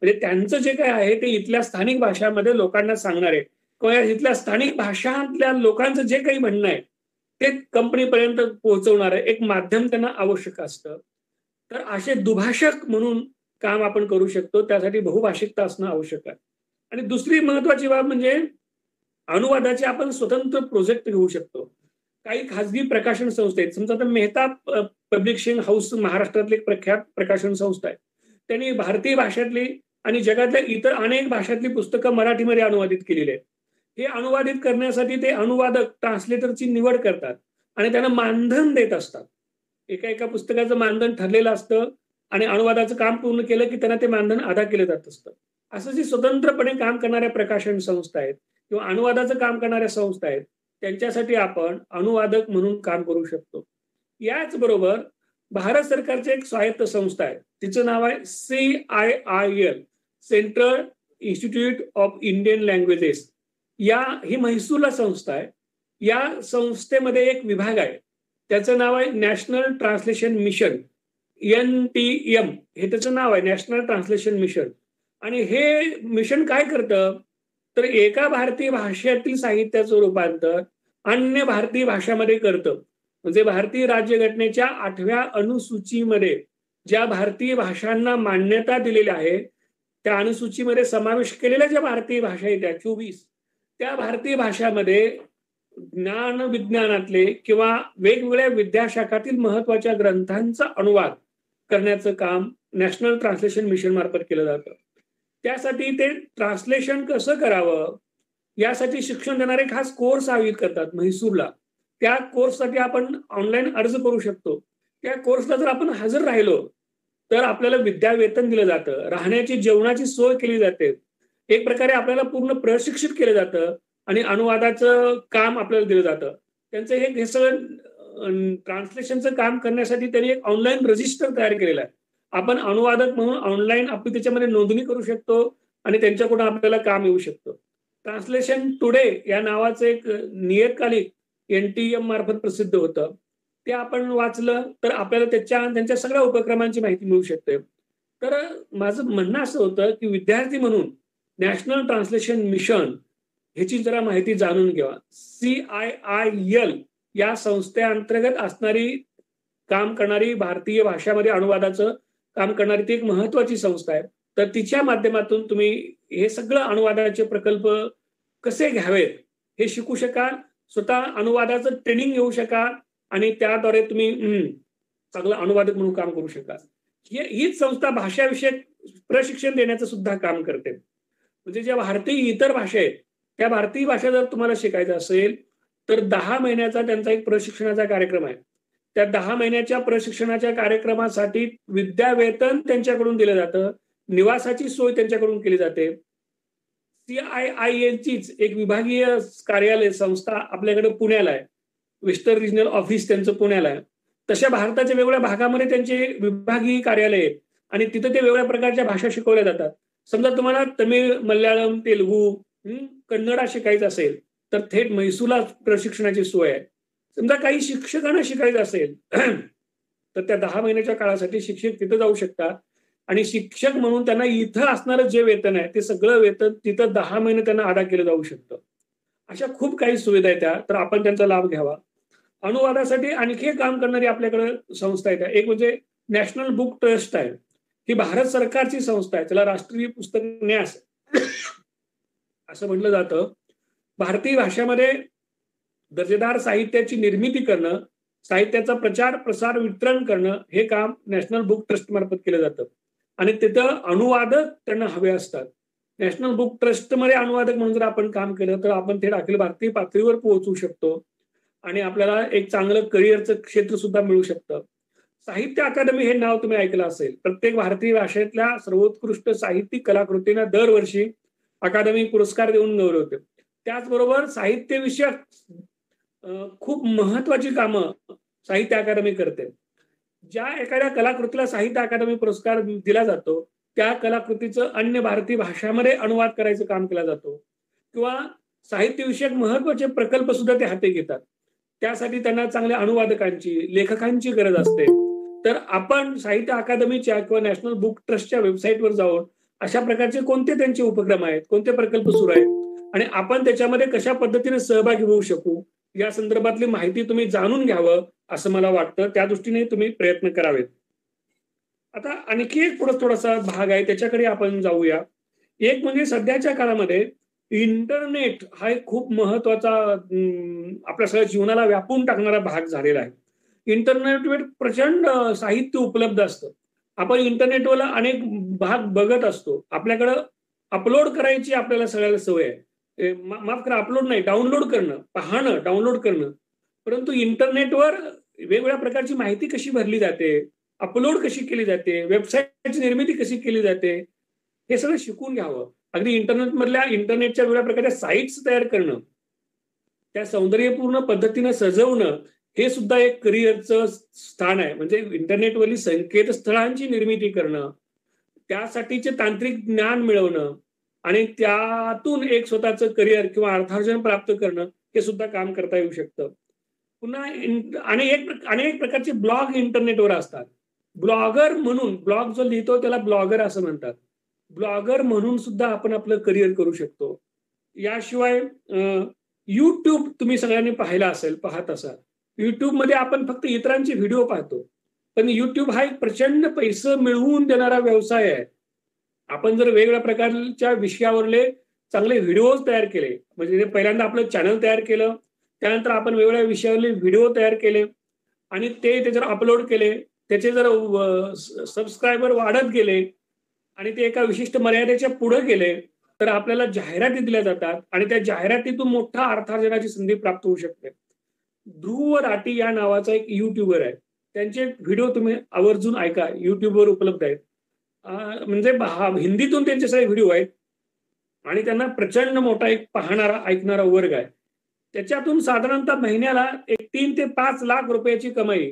म्हणजे त्यांचं जे काय आहे ते इथल्या स्थानिक भाषांमध्ये लोकांना सांगणार आहे किंवा इथल्या स्थानिक भाषांतल्या लोकांचं जे काही म्हणणं आहे ते कंपनीपर्यंत पोहोचवणार आहे एक माध्यम त्यांना आवश्यक असतं. तर असे दुभाषक म्हणून काम आपण करू शकतो. त्यासाठी बहुभाषिकता असणं आवश्यक आहे. आणि दुसरी महत्वाची बाब म्हणजे अनुवादाचे आपण स्वतंत्र प्रोजेक्ट घेऊ शकतो. काही खाजगी प्रकाशन संस्था आहेत. समजा आता मेहता पब्लिशिंग हाऊस महाराष्ट्रातली एक प्रख्यात प्रकाशन संस्था आहे. त्यांनी भारतीय भाषेतली आणि जगातल्या इतर अनेक भाषातली पुस्तकं मराठीमध्ये अनुवादित केलेली आहेत. हे अनुवादित करण्यासाठी ते अनुवादक ट्रान्सलेटरची निवड करतात आणि त्यांना मानधन देत असतात. एका पुस्तकाचं मानधन ठरलेलं असतं आणि अनुवादाचं काम पूर्ण केलं की त्यांना ते मानधन अदा केलं जात असतं. असं जे स्वतंत्रपणे काम करणाऱ्या प्रकाशन संस्था आहेत किंवा अनुवादाचं काम करणाऱ्या संस्था आहेत त्यांच्यासाठी आपण अनुवादक म्हणून काम करू शकतो. याचबरोबर भारत सरकारची एक स्वायत्त संस्था आहे. तिचं नाव आहे CIIL, central institute of Indian languages. ही म्हैसूरला संस्था आहे. या संस्थेमध्ये एक विभाग आहे. त्याचं नाव आहे नॅशनल ट्रान्सलेशन मिशन, NTM हे त्याचं नाव आहे, नॅशनल ट्रान्सलेशन मिशन. आणि हे मिशन काय करतं तर एका भारतीय भाषेतील साहित्याचं रूपांतर अन्य भारतीय भाषामध्ये करतं. म्हणजे भारतीय राज्यघटनेच्या 8व्या अनुसूचीमध्ये ज्या भारतीय भाषांना मान्यता दिलेली आहे त्या अनुसूचीमध्ये समावेश केलेल्या ज्या भारतीय भाषा आहेत त्या 24 त्या भारतीय भाषामध्ये ज्ञान विज्ञानातले किंवा वेगवेगळ्या विद्याशाखातील महत्वाच्या ग्रंथांचा अनुवाद करण्याचं काम नॅशनल ट्रान्सलेशन मिशन मार्फत केलं जातं. त्यासाठी ते ट्रान्सलेशन कसं करावं यासाठी शिक्षण देणारे खास कोर्स आयोजित करतात म्हैसूरला. त्या कोर्ससाठी आपण ऑनलाईन अर्ज करू शकतो. त्या कोर्सला जर आपण हजर राहिलो तर आपल्याला विद्यावेतन दिलं जातं, राहण्याची जेवणाची सोय केली जाते. एक प्रकारे आपल्याला पूर्ण प्रशिक्षित केलं जातं आणि अनुवादाचं काम आपल्याला दिलं जातं. त्यांचं हे सगळं ट्रान्सलेशनचं काम करण्यासाठी त्यांनी एक ऑनलाईन रजिस्टर तयार केलेलं आहे. आपण अनुवादक म्हणून ऑनलाईन आपली त्याच्यामध्ये नोंदणी करू शकतो आणि त्यांच्याकडून आपल्याला काम येऊ शकतं. ट्रान्सलेशन टुडे या नावाचं एक नियतकालिक NTM मार्फत प्रसिद्ध होतं. ते आपण वाचलं तर आपल्याला त्यांच्या सगळ्या उपक्रमांची माहिती मिळू शकते. तर माझं म्हणणं असं होतं की विद्यार्थी म्हणून नॅशनल ट्रान्सलेशन मिशन ह्याची जरा माहिती जाणून घ्यावा. CIIL या संस्थेअंतर्गत असणारी काम करणारी भारतीय भाषामध्ये अनुवादाचं काम करणारी ती एक महत्वाची संस्था आहे. तर तिच्या माध्यमातून तुम्ही हे सगळं अनुवादाचे प्रकल्प कसे घ्यावेत हे शिकू शकाल, स्वतः अनुवादाचं ट्रेनिंग घेऊ शकाल आणि त्याद्वारे तुम्ही चांगलं अनुवादक म्हणून काम करू शकाल. हीच संस्था भाषाविषयक प्रशिक्षण देण्याचं सुद्धा काम करते. म्हणजे ज्या भारतीय इतर भाषा आहेत त्या भारतीय भाषा जर तुम्हाला शिकायचं असेल तर 10 महिन्याचा त्यांचा एक प्रशिक्षणाचा कार्यक्रम आहे. त्या 10 महिन्याच्या प्रशिक्षणाच्या कार्यक्रमासाठी विद्यावेतन त्यांच्याकडून दिलं जातं, निवासाची सोय त्यांच्याकडून केली जाते. CIIL चीच एक विभागीय कार्यालय संस्था आपल्याकडे पुण्याला आहे, वेस्टर्न रिजनल ऑफिस त्यांचं पुण्याला आहे. तशा भारताच्या वेगवेगळ्या भागामध्ये त्यांचे विभागीय कार्यालय आहेत आणि तिथे ते वेगवेगळ्या प्रकारच्या भाषा शिकवल्या जातात. समजा तुम्हाला तमिळ, मल्याळम, तेलुगू, कन्नडा शिकायचं असेल तर थेट म्हैसूरला प्रशिक्षणाची सोय आहे. समजा काही शिक्षकांना शिकायचं असेल तर त्या 10 महिन्याच्या काळासाठी शिक्षक तिथं जाऊ शकतात आणि शिक्षक म्हणून त्यांना इथं असणारं जे वेतन आहे ते सगळं वेतन तिथं 10 महिने त्यांना अदा केलं जाऊ शकतं. अशा खूप काही सुविधा आहेत त्या, तर आपण त्यांचा लाभ घ्यावा. अनुवादासाठी आणखी काम करणारी आपल्याकडे संस्था आहे. एक म्हणजे नॅशनल बुक ट्रस्ट आहे. ही भारत सरकारची संस्था आहे. त्याला राष्ट्रीय पुस्तक न्यास असं म्हटलं जातं. भारतीय भाषेमध्ये दर्जेदार साहित्याची निर्मिती करणं, साहित्याचा प्रचार, प्रसार, वितरण करणं हे काम नॅशनल बुक ट्रस्ट मार्फत केलं जातं आणि तिथं अनुवादक त्यांना हवे असतात. नॅशनल बुक ट्रस्टमध्ये अनुवादक म्हणून जर आपण काम केलं तर आपण थेट अखिल भारतीय पातळीवर पोहोचू शकतो आणि आपल्याला एक चांगलं करिअरचं क्षेत्र सुद्धा मिळू शकतं. साहित्य अकादमी हे नाव तुम्ही ऐकलं असेल. प्रत्येक भारतीय भाषेतल्या सर्वोत्कृष्ट साहित्यिक कलाकृतींना दरवर्षी अकादमी पुरस्कार देऊन गौरवते. त्याचबरोबर साहित्यविषयक खूप महत्वाची कामं साहित्य अकादमी करते. ज्या एखाद्या कलाकृतीला साहित्य अकादमी पुरस्कार दिला जातो त्या कलाकृतीचं अन्य भारतीय भाषांमध्ये अनुवाद करायचं काम केलं जातो किंवा साहित्यविषयक महत्वाचे प्रकल्प सुद्धा ते हाती घेतात. त्यासाठी त्यांना चांगल्या अनुवादकांची, लेखकांची गरज असते. तर आपण साहित्य अकादमीच्या किंवा नॅशनल बुक ट्रस्टच्या वेबसाईटवर जाऊन अशा प्रकारचे कोणते त्यांचे उपक्रम आहेत, कोणते प्रकल्प सुरू आहेत आणि आपण त्याच्यामध्ये कशा पद्धतीने सहभागी होऊ शकू या संदर्भातली माहिती तुम्ही जाणून घ्यावं असं मला वाटतं. त्या दृष्टीने तुम्ही प्रयत्न करावेत. आता आणखी एक थोडासा भाग आहे त्याच्याकडे आपण जाऊया. एक म्हणजे सध्याच्या काळामध्ये इंटरनेट हा एक खूप महत्वाचा आपल्या सगळ्या जीवनाला व्यापून टाकणारा भाग झालेला आहे. इंटरनेटवर प्रचंड साहित्य उपलब्ध असतं. आपण इंटरनेटवर अनेक भाग बघत असतो. आपल्याकडं अपलोड करायची आपल्याला सगळ्याला सवय आहे. माफ करा, अपलोड नाही, डाउनलोड करणं, पाहणं, डाउनलोड करणं. परंतु इंटरनेटवर वेगवेगळ्या प्रकारची माहिती कशी भरली जाते, अपलोड कशी केली जाते, वेबसाईटची निर्मिती कशी केली जाते हे सगळं शिकून घ्यावं. अगदी इंटरनेटच्या वेगवेगळ्या प्रकारच्या साईट्स तयार करणं, त्या सौंदर्यपूर्ण पद्धतीनं सजवणं हे सुद्धा एक करिअरचं स्थान आहे. म्हणजे इंटरनेटवरील संकेतस्थळांची निर्मिती करणं, त्यासाठीचे तांत्रिक ज्ञान मिळवणं आणि त्यातून एक स्वतःचं करिअर किंवा अर्थार्जन प्राप्त करणं हे सुद्धा काम करता येऊ शकतं. पुन्हा अनेक प्रकारचे ब्लॉग इंटरनेटवर असतात. ब्लॉगर म्हणून, ब्लॉग जो लिहितो त्याला ब्लॉगर असं म्हणतात. ब्लॉगर म्हणून सुद्धा आपण आपलं करिअर करू शकतो. याशिवाय युट्यूब तुम्ही सगळ्यांनी पाहत असाल. युट्यूबमध्ये आपण फक्त इतरांचे व्हिडिओ पाहतो, पण युट्यूब हा एक प्रचंड पैसे मिळवून देणारा व्यवसाय आहे. आपण जर वेगवेगळ्या प्रकारच्या विषयावरले चांगले व्हिडिओज तयार केले, म्हणजे पहिल्यांदा आपलं चॅनल तयार केलं, त्यानंतर आपण वेगवेगळ्या विषयावरले व्हिडिओ तयार केले आणि ते त्याच्यावर अपलोड केले, त्याचे जर सबस्क्रायबर वाढत गेले आणि ते एका विशिष्ट मर्यादेच्या पुढे गेले तर आपल्याला जाहिराती दिल्या जातात आणि त्या जाहिरातीतून मोठा अर्थार्जनाची संधी प्राप्त होऊ शकते. ध्रुव राठी या नावाचा एक युट्यूबर आहे. त्यांचे व्हिडिओ तुम्ही आवर्जून ऐका, युट्यूबवर उपलब्ध आहेत. म्हणजे हिंदीतून त्यांचे सगळे व्हिडिओ आहेत आणि त्यांना प्रचंड मोठा एक पाहणारा, ऐकणारा वर्ग आहे. त्याच्यातून साधारणतः महिन्याला 3 ते 5 लाख रुपयाची कमाई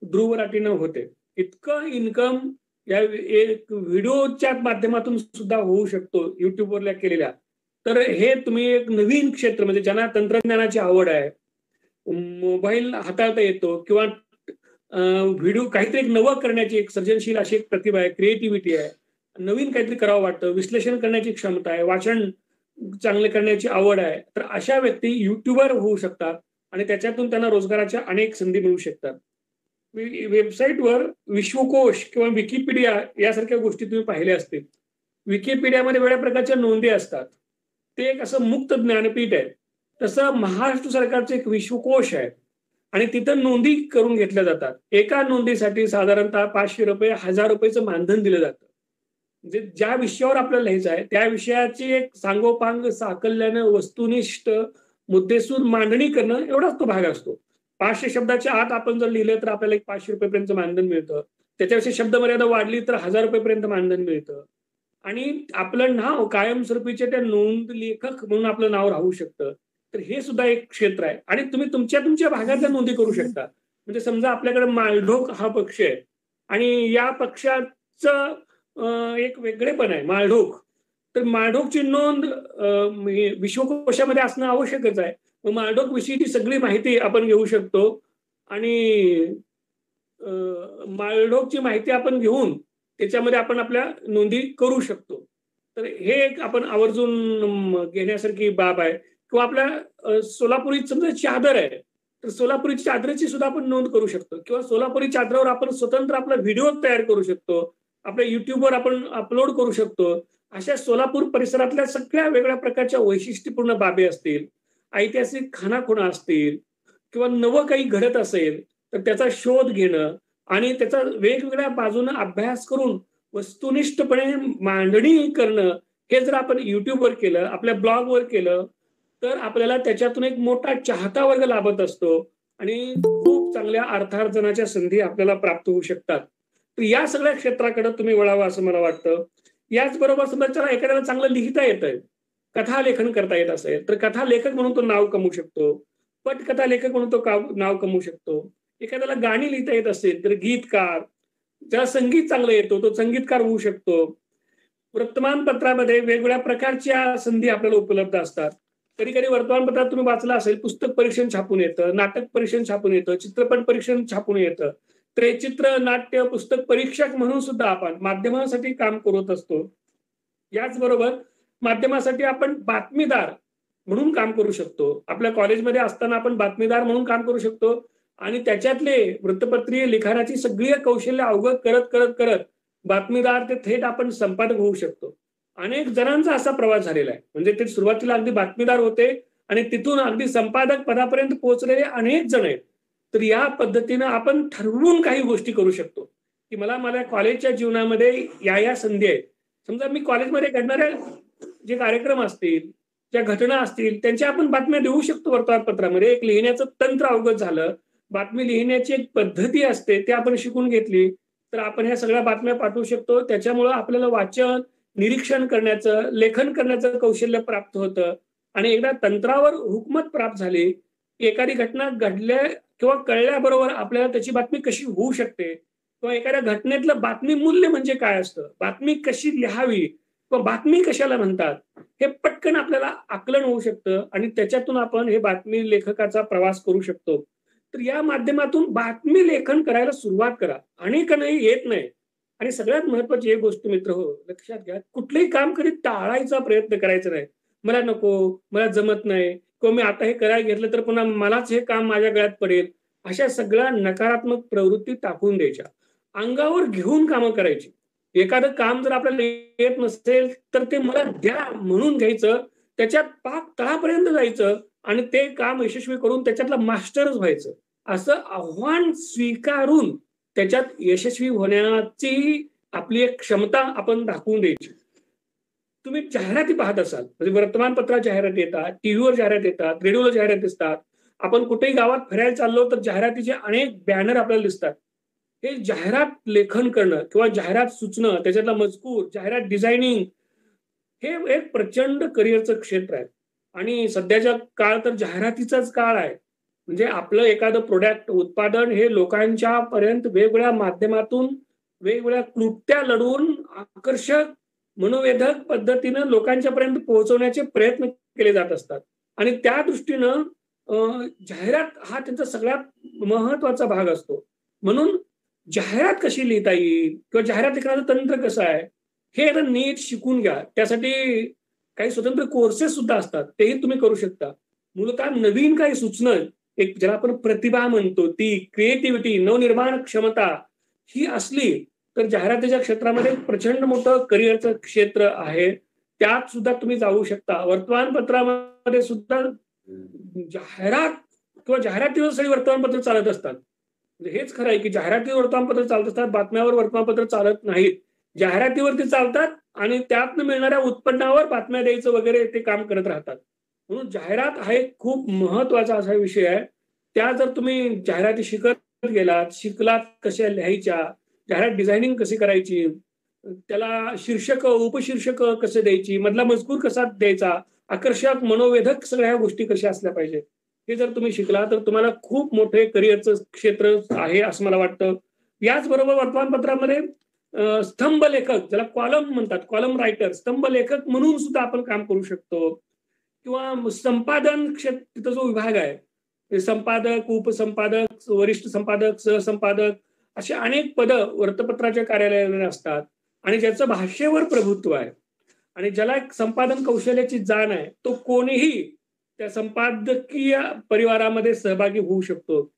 ध्रुव राठीनं होते. इतकं इन्कम या एक व्हिडिओच्या माध्यमातून सुद्धा होऊ शकतो युट्यूबवरल्या केलेल्या. तर हे तुम्ही एक नवीन क्षेत्र म्हणजे ज्यांना तंत्रज्ञानाची आवड आहे, मोबाईल हाताळता येतो किंवा व्हिडिओ काहीतरी एक नवं करण्याची एक सर्जनशील अशी एक प्रतिभा आहे, क्रिएटिव्हिटी आहे, नवीन काहीतरी करावं वाटतं, विश्लेषण करण्याची क्षमता आहे, वाचन चांगले करण्याची आवड आहे, तर अशा व्यक्ती युट्यूबर होऊ शकतात आणि त्याच्यातून त्यांना रोजगाराच्या अनेक संधी मिळू शकतात. वेबसाईटवर विश्वकोश किंवा विकिपीडिया यासारख्या गोष्टी तुम्ही पाहिल्या असतील. विकिपीडियामध्ये वेगळ्या प्रकारच्या नोंदी असतात. ते एक असं मुक्त ज्ञानपीठ आहे. तसं महाराष्ट्र सरकारचे एक विश्वकोश आहे आणि तिथं नोंदी करून घेतल्या जातात. एका नोंदीसाठी साधारणतः ₹500, ₹1000 मानधन दिलं जातं. म्हणजे ज्या विषयावर आपल्याला लिहायचं आहे त्या विषयाची एक सांगोपांग साकल्यानं वस्तुनिष्ठ मुद्देसूद मांडणी करणं एवढाच तो भाग असतो. 500 शब्दाच्या आत आपण जर लिहिलं तर आपल्याला एक ₹500 पर्यंत मानधन मिळतं. त्याच्यापेक्षा शब्द मर्यादा वाढली तर ₹1000 पर्यंत मानधन मिळतं. आणि आपलं नाव कायमस्वरूपीचे त्या नोंद लेखक म्हणून आपलं नाव राहू शकतं. तर हे सुद्धा एक क्षेत्र आहे आणि तुम्ही तुमच्या भागातल्या नोंदी करू शकता. म्हणजे समजा आपल्याकडे मालढोक हा पक्ष आहे आणि या पक्षाचं एक वेगळेपण आहे मालढोक. तर मालढोकची नोंद विश्वकोशामध्ये असणं आवश्यकच आहे. मग मालढोक विषयीची सगळी माहिती आपण घेऊ शकतो आणि मालढोकची माहिती आपण घेऊन त्याच्यामध्ये आपण आपल्या नोंदी करू शकतो. तर हे एक आपण आवर्जून घेण्यासारखी बाब आहे. किंवा आपल्या सोलापुरी समजा चादर आहे, तर सोलापुरी चादरीची सुद्धा आपण नोंद करू शकतो किंवा सोलापुरी चादरावर आपण स्वतंत्र आपला व्हिडिओ तयार करू शकतो. आपल्या युट्यूबवर आपण अपलोड करू शकतो. अशा सोलापूर परिसरातल्या सगळ्या वेगळ्या प्रकारच्या वैशिष्ट्यपूर्ण बाबी असतील, ऐतिहासिक खाणाखुणा असतील किंवा नवं काही घडत असेल तर त्याचा शोध घेणं आणि त्याचा वेगवेगळ्या बाजूने अभ्यास करून वस्तुनिष्ठपणे मांडणी करणं हे जर आपण युट्यूबवर केलं, आपल्या ब्लॉगवर केलं तर आपल्याला त्याच्यातून एक मोठा चाहता वर्ग लाभत असतो आणि खूप चांगल्या अर्थार्जनाच्या संधी आपल्याला प्राप्त होऊ शकतात. तर या सगळ्या क्षेत्राकडे तुम्ही वळावं असं मला वाटतं. याचबरोबर समजा एखाद्याला चांगलं लिहिता येतंय, कथा लेखन करता येत असेल तर कथा लेखक म्हणून तो नाव कमवू शकतो. पटकथा लेखक म्हणून तो नाव कमवू शकतो. एखाद्याला गाणी लिहिता येत असेल तर गीतकार, ज्याला संगीत चांगलं येतो तो संगीतकार होऊ शकतो. वर्तमानपत्रामध्ये वेगवेगळ्या प्रकारच्या संधी आपल्याला उपलब्ध असतात. कधी कधी वर्तमानपत्रात तुम्ही वाचलं असेल, पुस्तक परीक्षण छापून येतं, नाटक परीक्षण छापून येतं, चित्रपट परीक्षण छापून येतं. तर हे चित्र, नाट्य, पुस्तक परीक्षक म्हणून सुद्धा आपण माध्यमांसाठी काम करत असतो. याचबरोबर माध्यमासाठी आपण बातमीदार म्हणून काम करू शकतो. आपल्या कॉलेजमध्ये असताना आपण बातमीदार म्हणून काम करू शकतो आणि त्याच्यातले वृत्तपत्रीय लिखाणाची सगळी कौशल्य अवगत करत करत करत बातमीदार ते थेट आपण संपादक होऊ शकतो. अनेक जणांचा असा प्रवास झालेला आहे. म्हणजे ते सुरुवातीला अगदी बातमीदार होते आणि तिथून अगदी संपादक पदापर्यंत पोहोचलेले अनेक जण आहेत. तर या पद्धतीनं आपण ठरवून काही गोष्टी करू शकतो की मला कॉलेजच्या जीवनामध्ये या संधी आहेत. समजा मी कॉलेजमध्ये घडणाऱ्या जे कार्यक्रम असतील, ज्या घटना असतील त्यांच्या आपण बातम्या देऊ शकतो वर्तमानपत्रामध्ये. एक लिहिण्याचं तंत्र अवगत झालं, बातमी लिहिण्याची एक पद्धती असते ते आपण शिकून घेतली तर आपण ह्या सगळ्या बातम्या पाठवू शकतो. त्याच्यामुळं आपल्याला वाचन, निरीक्षण करण्याचं, लेखन करण्याचं कौशल्य प्राप्त होतं आणि एकदा तंत्रावर हुकमत प्राप्त झाली, एखादी घटना घडल्या किंवा कळल्याबरोबर आपल्याला त्याची बातमी कशी होऊ शकते किंवा एखाद्या घटनेतलं बातमी मूल्य म्हणजे काय असतं, बातमी कशी लिहावी किंवा बातमी कशाला म्हणतात, हे पटकन आपल्याला आकलन होऊ शकतं आणि त्याच्यातून आपण हे बातमी लेखकाचा प्रवास करू शकतो. तर या माध्यमातून बातमी लेखन करायला सुरुवात करा. अनेकांनाही येत नाही आणि सगळ्यात महत्वाची एक गोष्ट मित्र हो, लक्षात घ्या, कुठलंही काम कधी टाळायचा प्रयत्न करायचा नाही. मला नको, मला जमत नाही किंवा मी आता हे करायला घेतलं तर पुन्हा मलाच हे काम माझ्या गळ्यात पडेल, अशा सगळ्या नकारात्मक प्रवृत्ती टाकून द्यायच्या. अंगावर घेऊन कामं करायची. एखादं काम जर आपल्याला येत नसेल तर ते मला द्या म्हणून घ्यायचं, त्याच्यात पाक तळापर्यंत जायचं आणि ते काम यशस्वी करून त्याच्यातला मास्टरच व्हायचं. असं आव्हान स्वीकारून त्याच्यात यशस्वी होण्याची आपली एक क्षमता आपण दाखवून द्यायची. तुम्ही जाहिराती पाहत असाल, म्हणजे वर्तमानपत्रात जाहिरात येतात, टीव्हीवर जाहिरात येतात, रेडिओला जाहिरात दिसतात. आपण कुठेही गावात फिरायला चाललो तर जाहिरातीचे अनेक बॅनर आपल्याला दिसतात. हे जाहिरात लेखन करणं किंवा जाहिरात सुचणं, त्याच्यातला मजकूर, जाहिरात डिझायनिंग हे एक प्रचंड करिअरचं क्षेत्र आहे आणि सध्याच्या काळ तर जाहिरातीचाच काळ आहे. म्हणजे आपलं एखादं प्रोडक्ट, उत्पादन हे लोकांच्या पर्यंत वेगवेगळ्या माध्यमातून वेगवेगळ्या क्लृप्त्या लढवून आकर्षक मनोवेधक पद्धतीनं लोकांच्यापर्यंत पोहोचवण्याचे प्रयत्न केले जात असतात आणि त्या दृष्टीनं जाहिरात हा त्यांचा सगळ्यात महत्वाचा भाग असतो. म्हणून जाहिरात कशी लिहिता येईल किंवा जाहिरात लिखाणाचं तंत्र कसं आहे हे आता नीट शिकून घ्या. त्यासाठी काही स्वतंत्र कोर्सेस सुद्धा असतात, तेही तुम्ही करू शकता. मूलतः नवीन काही सुचणं, एक ज्याला आपण प्रतिभा म्हणतो, ती क्रिएटिव्हिटी, नवनिर्माण क्षमता ही असली तर जाहिरातीच्या क्षेत्रामध्ये प्रचंड मोठं करिअरचं क्षेत्र आहे. त्यात सुद्धा तुम्ही जाऊ शकता. वर्तमानपत्रामध्ये सुद्धा जाहिरात किंवा जाहिरातीवर सगळी वर्तमानपत्र चालत असतात. म्हणजे हेच खरं आहे की जाहिरातीवर वर्तमानपत्र चालत असतात, बातम्यावर वर्तमानपत्र चालत नाहीत. जाहिरातीवरती चालतात आणि त्यातनं मिळणाऱ्या उत्पन्नावर बातम्या द्यायचं वगैरे ते काम करत राहतात. म्हणून जाहिरात हा एक खूप महत्वाचा असा विषय आहे. त्या जर तुम्ही जाहिराती शिकत गेलात, शिकलात कशा लिहायच्या, जाहिरात डिझायनिंग कशी करायची, त्याला शीर्षक उपशीर्षक कसे द्यायची, मधला मजकूर कसा द्यायचा, आकर्षक मनोवेधक सगळ्या गोष्टी कशा असल्या पाहिजे, हे जर तुम्ही शिकला तर तुम्हाला खूप मोठे करिअरचं क्षेत्र आहे असं मला वाटतं. याचबरोबर वर्तमानपत्रामध्ये स्तंभ लेखक, ज्याला कॉलम म्हणतात, कॉलम रायटर, स्तंभ लेखक म्हणून सुद्धा आपण काम करू शकतो. किंवा संपादन क्षेत्र, तिथं जो विभाग आहे, संपादक, उपसंपादक, वरिष्ठ संपादक, सहसंपादक, अशी अनेक पदं वृत्तपत्राच्या कार्यालयामध्ये असतात आणि ज्याचं भाषेवर प्रभुत्व आहे आणि ज्याला एक संपादन कौशल्याची जाण आहे, तो कोणीही त्या संपादकीय परिवारामध्ये सहभागी होऊ शकतो.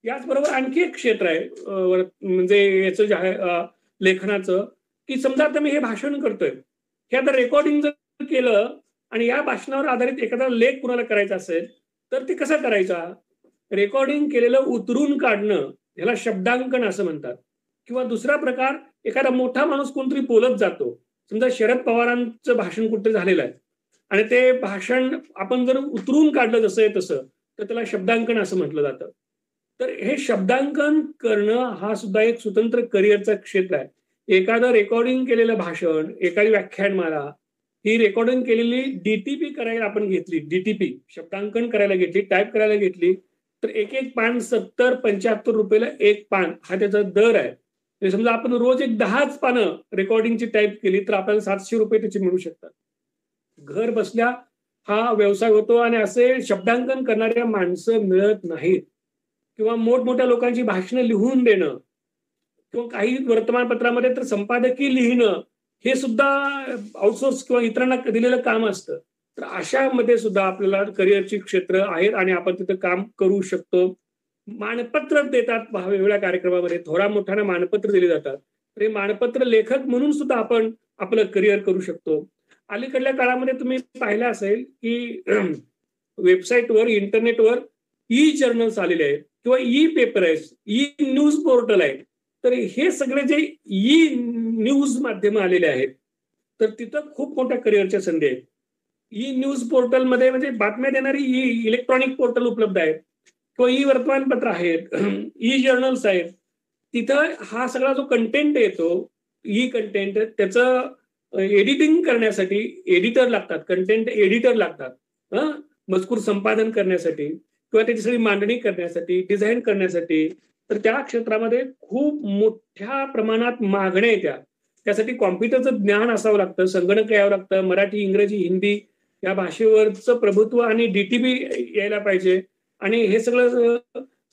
याचबरोबर आणखी एक क्षेत्र आहे म्हणजे याचं लेखनाचं, की समजा आता मी हे भाषण करतोय, हे आता रेकॉर्डिंग जर केलं आणि या भाषणावर आधारित एखादा लेख कुणाला करायचा असेल तर ते कसं करायचा? रेकॉर्डिंग केलेलं उतरून काढणं, ह्याला शब्दांकन असं म्हणतात. किंवा दुसरा प्रकार, एखादा मोठा माणूस कोणतरी बोलत जातो, समजा शरद पवारांचं भाषण कुठे झालेलं आहे आणि ते भाषण आपण जर उतरून काढलं जसं आहे तसं, तर त्याला शब्दांकन असं म्हटलं जातं. तर हे शब्दांकन करणं हा सुद्धा एक स्वतंत्र करिअरचा क्षेत्र आहे. एखादं रेकॉर्डिंग केलेलं भाषण, एखादी व्याख्यानमाला ही रेकॉर्डिंग केलेली डीटीपी करायला आपण घेतली, डीटीपी शब्दांकन करायला घेतली, टाईप करायला घेतली, तर एक एक पान 70-75 रुपयाला एक पान हा त्याचा दर आहे. म्हणजे समजा आपण रोज एक 10च पानं रेकॉर्डिंगची टाईप केली तर आपल्याला 700 रुपये त्याचे मिळू शकतात. घर बसल्या हा व्यवसाय होतो आणि असे शब्दांकन करणाऱ्या माणसं मिळत नाहीत. किंवा मोठमोठ्या लोकांची भाषणं लिहून देणं किंवा काही वर्तमानपत्रामध्ये तर संपादकीय लिहिणं हे सुद्धा आउटसोर्स किंवा इतरांना दिलेलं काम असतं. तर अशामध्ये सुद्धा आपल्याला करिअरची क्षेत्र आहेत आणि आपण तिथं काम करू शकतो. मानपत्र देतात वेगवेगळ्या कार्यक्रमामध्ये, थोडा मोठ्यानं मानपत्र दिली जातात. तर हे मानपत्र लेखक म्हणून सुद्धा आपण आपलं करिअर करू शकतो. अलीकडल्या काळामध्ये तुम्ही पाहिलं असेल की वेबसाईटवर, इंटरनेटवर ई जर्नल्स आलेले आहेत किंवा ई पेपर आहेत, ई न्यूज पोर्टल आहे. तर हे सगळे जे ई न्यूज माध्यम आलेले आहेत, तर तिथं खूप मोठ्या करिअरच्या संधी आहेत. ई न्यूज पोर्टलमध्ये म्हणजे बातम्या देणारी इलेक्ट्रॉनिक पोर्टल उपलब्ध आहेत किंवा ई वर्तमानपत्र आहेत, ई जर्नल्स आहेत. तिथं हा सगळा जो कंटेंट येतो, ई कंटेंट, त्याचं एडिटिंग करण्यासाठी एडिटर लागतात, कंटेंट एडिटर लागतात, मजकूर संपादन करण्यासाठी किंवा त्याची सगळी मांडणी करण्यासाठी, डिझाईन करण्यासाठी. तर त्या क्षेत्रामध्ये खूप मोठ्या प्रमाणात मागण्या येत्या. त्यासाठी कॉम्प्युटरचं ज्ञान असावं लागतं, संगणक यावं लागतं, मराठी, इंग्रजी, हिंदी या भाषेवरचं प्रभुत्व आणि डीटीपी यायला पाहिजे आणि हे सगळं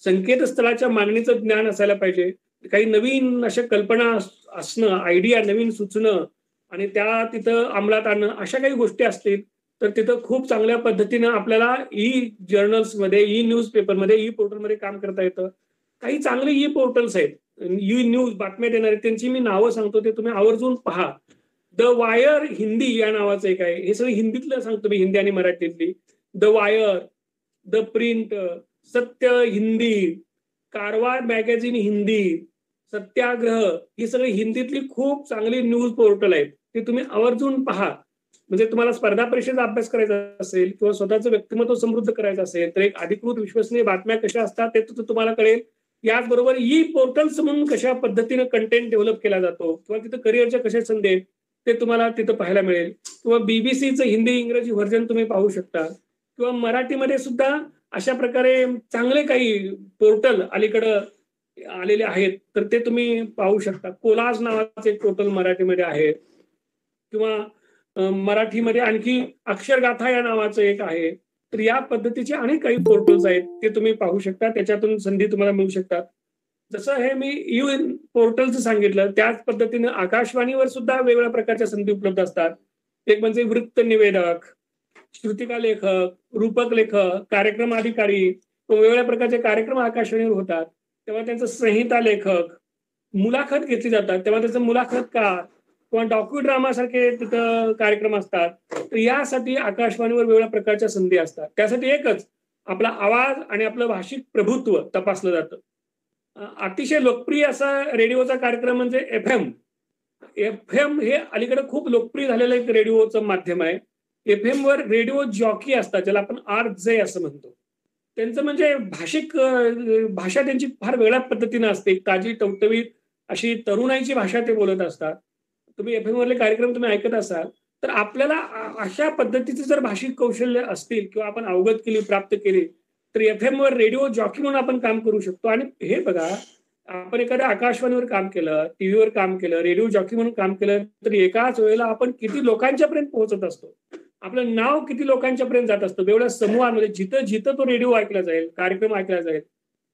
संकेतस्थळाच्या मागणीचं ज्ञान असायला पाहिजे. काही नवीन अशा कल्पना असणं, आयडिया नवीन सुचणं आणि त्या तिथं अंमलात आणणं, अशा काही गोष्टी असतील तर तिथं खूप चांगल्या पद्धतीनं आपल्याला ई जर्नल्समध्ये, ई न्यूज पेपरमध्ये, ई पोर्टलमध्ये काम करता येतं. काही चांगले ई पोर्टल्स आहेत, ई न्यूज बातम्या देणारे, त्यांची मी नावं सांगतो, ते तुम्ही आवर्जून पहा. द वायर हिंदी या नावाचं एक आहे, हे सगळं हिंदीतलं सांगतो मी, हिंदी आणि मराठीतली. द वायर, द प्रिंट, सत्य हिंदी, कारवार मॅगझिन हिंदी, सत्याग्रह, ही सगळी हिंदीतली खूप चांगली न्यूज पोर्टल आहेत. ते तुम्ही आवर्जून पहा. म्हणजे तुम्हाला स्पर्धा परीक्षेचा अभ्यास करायचा असेल किंवा स्वतःचं व्यक्तिमत्व समृद्ध करायचं असेल तर एक अधिकृत विश्वसनीय बातम्या कशा असतात ते तुम्हाला कळेल. याचबरोबर ई पोर्टल्स म्हणून कशा पद्धतीनं कंटेंट डेव्हलप केला जातो किंवा तिथं करिअरच्या कशा संधी आहेत ते तुम्हाला तिथं पाहायला मिळेल. किंवा बीबीसीचं हिंदी इंग्रजी व्हर्जन तुम्ही पाहू शकता किंवा मराठीमध्ये सुद्धा अशा प्रकारे चांगले काही पोर्टल अलीकडं आलेले आहेत तर ते तुम्ही पाहू शकता. कोलाज नावाचे एक पोर्टल मराठीमध्ये आहे. किंवा मराठीमध्ये आणखी अक्षरगाथा या नावाचं एक आहे. तर या पद्धतीचे अनेक काही पोर्टल्स आहेत, ते तुम्ही पाहू शकता, त्याच्यातून संधी तुम्हाला मिळू शकतात. जसं हे मी पोर्टलचं सांगितलं, त्याच पद्धतीने आकाशवाणीवर सुद्धा वेगवेगळ्या प्रकारच्या संधी उपलब्ध असतात. एक म्हणजे वृत्त निवेदक, श्रुतिका लेखक, रूपक लेखक, कार्यक्रम अधिकारी, वेगवेगळ्या प्रकारचे कार्यक्रम आकाशवाणीवर होतात. तेव्हा त्यांचं संहिता लेखक, मुलाखत घेतली जातात, तेव्हा त्याचं मुलाखतकार किंवा डॉक्युड्रामा सारखे तिथं कार्यक्रम असतात. तर यासाठी आकाशवाणीवर वेगवेगळ्या प्रकारच्या संधी असतात. त्यासाठी एकच आपला आवाज आणि आपलं भाषिक प्रभुत्व तपासलं जातं. अतिशय लोकप्रिय असा रेडिओचा कार्यक्रम म्हणजे एफएम. एफएम हे अलीकडे खूप लोकप्रिय झालेलं एक रेडिओचं माध्यम आहे. एफएम वर रेडिओ जॉकी असतात, ज्याला आपण RJ असं म्हणतो. त्यांचं म्हणजे भाषा त्यांची फार वेगळ्या पद्धतीने असते. ताजी टवटवीत अशी तरुणाईची भाषा ते बोलत असतात. तुम्ही एफएम वरले कार्यक्रम तुम्ही ऐकत असाल तर आपल्याला अशा पद्धतीचे जर भाषिक कौशल्य असतील किंवा आपण अवगत केली, प्राप्त केली, तर एफएम वर रेडिओ जॉकी म्हणून आपण काम करू शकतो. आणि हे बघा, आपण एखाद्या आकाशवाणीवर काम केलं, टीव्हीवर काम केलं, रेडिओ जॉकी म्हणून काम केलं, तर एकाच वेळेला आपण किती लोकांच्या पर्यंत पोहोचत असतो. आपलं नाव किती लोकांच्या पर्यंत जात असतं. वेगवेगळ्या समूहामध्ये जिथं जिथं तो रेडिओ ऐकला जाईल, कार्यक्रम ऐकला जाईल,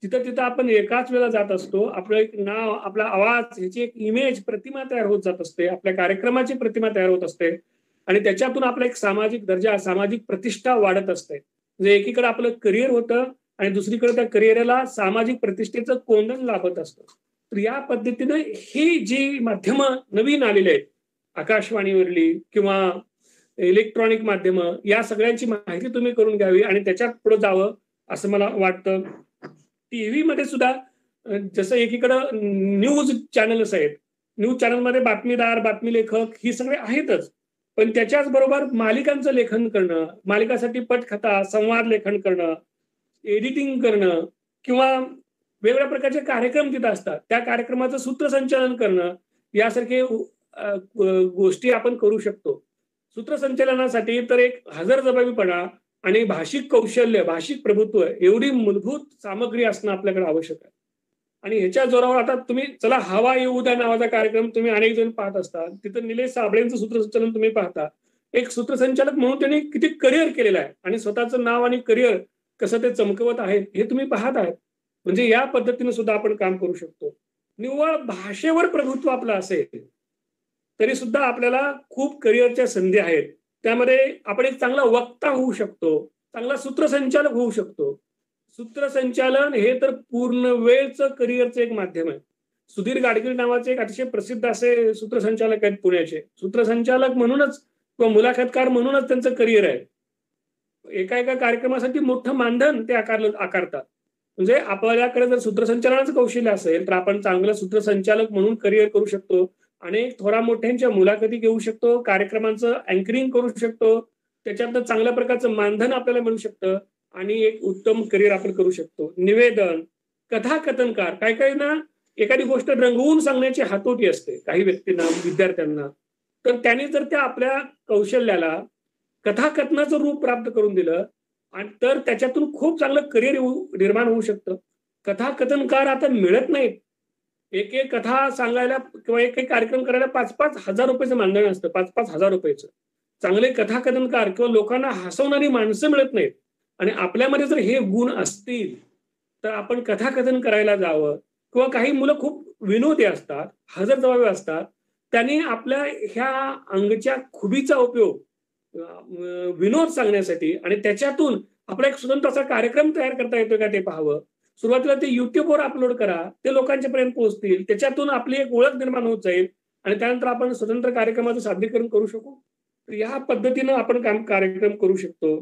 तिथं तिथं आपण एकाच वेळेला जात असतो. आपलं एक नाव, आपला आवाज, ह्याची एक इमेज, प्रतिमा तयार होत जात असते. आपल्या कार्यक्रमाची प्रतिमा तयार होत असते आणि त्याच्यातून आपला एक सामाजिक दर्जा, सामाजिक प्रतिष्ठा वाढत असते. म्हणजे एकीकडे आपलं करिअर होतं आणि दुसरीकडे त्या करिअरला सामाजिक प्रतिष्ठेचं कोंदण लाभत असतं. तर या पद्धतीनं ही जी माध्यमं नवीन आलेली आहेत, आकाशवाणीवरली किंवा इलेक्ट्रॉनिक माध्यमं, या सगळ्यांची माहिती तुम्ही करून घ्यावी आणि त्याच्यात पुढे जावं असं मला वाटतं. टीव्ही मध्ये सुद्धा जसं एकीकडं न्यूज चॅनल्स आहेत, न्यूज चॅनलमध्ये बातमीदार, बातमी लेखक ही सगळे आहेतच, पण त्याच्याच बरोबर मालिकांचं लेखन करणं, मालिकासाठी पटकथा, संवाद लेखन करणं, एडिटिंग करणं किंवा वेगवेगळ्या प्रकारचे कार्यक्रम तिथं असतात, त्या कार्यक्रमाचं सूत्रसंचालन करणं, यासारखे गोष्टी आपण करू शकतो. सूत्रसंचालनासाठी तर एक हजरजबाबीपणा आणि भाषिक कौशल्य, भाषिक प्रभुत्व एवढी मूलभूत सामग्री असणं आपल्याकडे आवश्यक आहे. आणि ह्याच्या जोरावर आता तुम्ही चला हवा येऊ द्या नावाचा कार्यक्रम तुम्ही अनेक जण पाहत असतात. तिथं निलेश साबळेंचं सूत्रसंचालन तुम्ही पाहता. एक सूत्रसंचालक म्हणून त्यांनी किती करिअर केलेलं आहे आणि स्वतःचं नाव आणि करिअर कसं ते चमकवत आहेत हे तुम्ही पाहत आहात. म्हणजे या पद्धतीने सुद्धा आपण काम करू शकतो. निव्वळ भाषेवर प्रभुत्व आपलं असेल तरी सुद्धा आपल्याला खूप करिअरच्या संधी आहेत. त्यामध्ये आपण एक चांगला वक्ता होऊ शकतो, चांगला सूत्रसंचालक होऊ शकतो. सूत्रसंचालन हे तर पूर्ण वेळचं करिअरचं एक माध्यम आहे. सुधीर गाडगीळ नावाचे एक अतिशय प्रसिद्ध असे सूत्रसंचालक आहेत पुण्याचे. सूत्रसंचालक म्हणूनच किंवा मुलाखतकार म्हणूनच त्यांचं करिअर आहे. एका एका कार्यक्रमासाठी मोठं मानधन ते आकारतात. म्हणजे आपल्याकडे जर सूत्रसंचालनाचं कौशल्य असेल तर आपण चांगलं सूत्रसंचालक म्हणून करिअर करू शकतो. अनेक थोरा मोठ्यांच्या मुलाखती घेऊ शकतो, कार्यक्रमांचं अँकरिंग करू शकतो, त्याच्यातनं चांगल्या प्रकारचं मानधन आपल्याला मिळू शकतं आणि एक उत्तम करिअर आपण करू शकतो. निवेदन, कथाकथनकार, काही काही ना एखादी गोष्ट रंगवून सांगण्याची हातोटी असते काही व्यक्तींना, विद्यार्थ्यांना. तर त्यांनी जर त्या आपल्या कौशल्याला कथाकथनाचं रूप प्राप्त करून दिलं आणि तर त्याच्यातून खूप चांगलं करिअर निर्माण होऊ शकतं. कथाकथनकार आता मिळत नाहीत. एक एक कथा सांगायला किंवा एक एक कार्यक्रम करायला 5-5 हजार रुपयाचं मानधन असतं, 5-5 हजार रुपयाचं. चांगले कथाकथनकार किंवा लोकांना हसवणारी माणसं मिळत नाहीत. आणि आपल्यामध्ये जर हे गुण असतील तर आपण कथाकथन करायला जावं. किंवा काही मुलं खूप विनोदी असतात, हजरजबाबी असतात, त्यांनी आपल्या ह्या अंगच्या खुबीचा उपयोग विनोद सांगण्यासाठी आणि त्याच्यातून आपला एक स्वतंत्र असा कार्यक्रम तयार करता येतो का ते पाहावं. सुरुवातीला ते युट्यूबवर अपलोड करा, ते लोकांच्या पर्यंत पोहोचतील, त्याच्यातून आपली एक ओळख निर्माण होत जाईल आणि त्यानंतर आपण स्वतंत्र कार्यक्रमाचं सादरीकरण करू शकू. तर या पद्धतीनं आपण कार्यक्रम करू शकतो.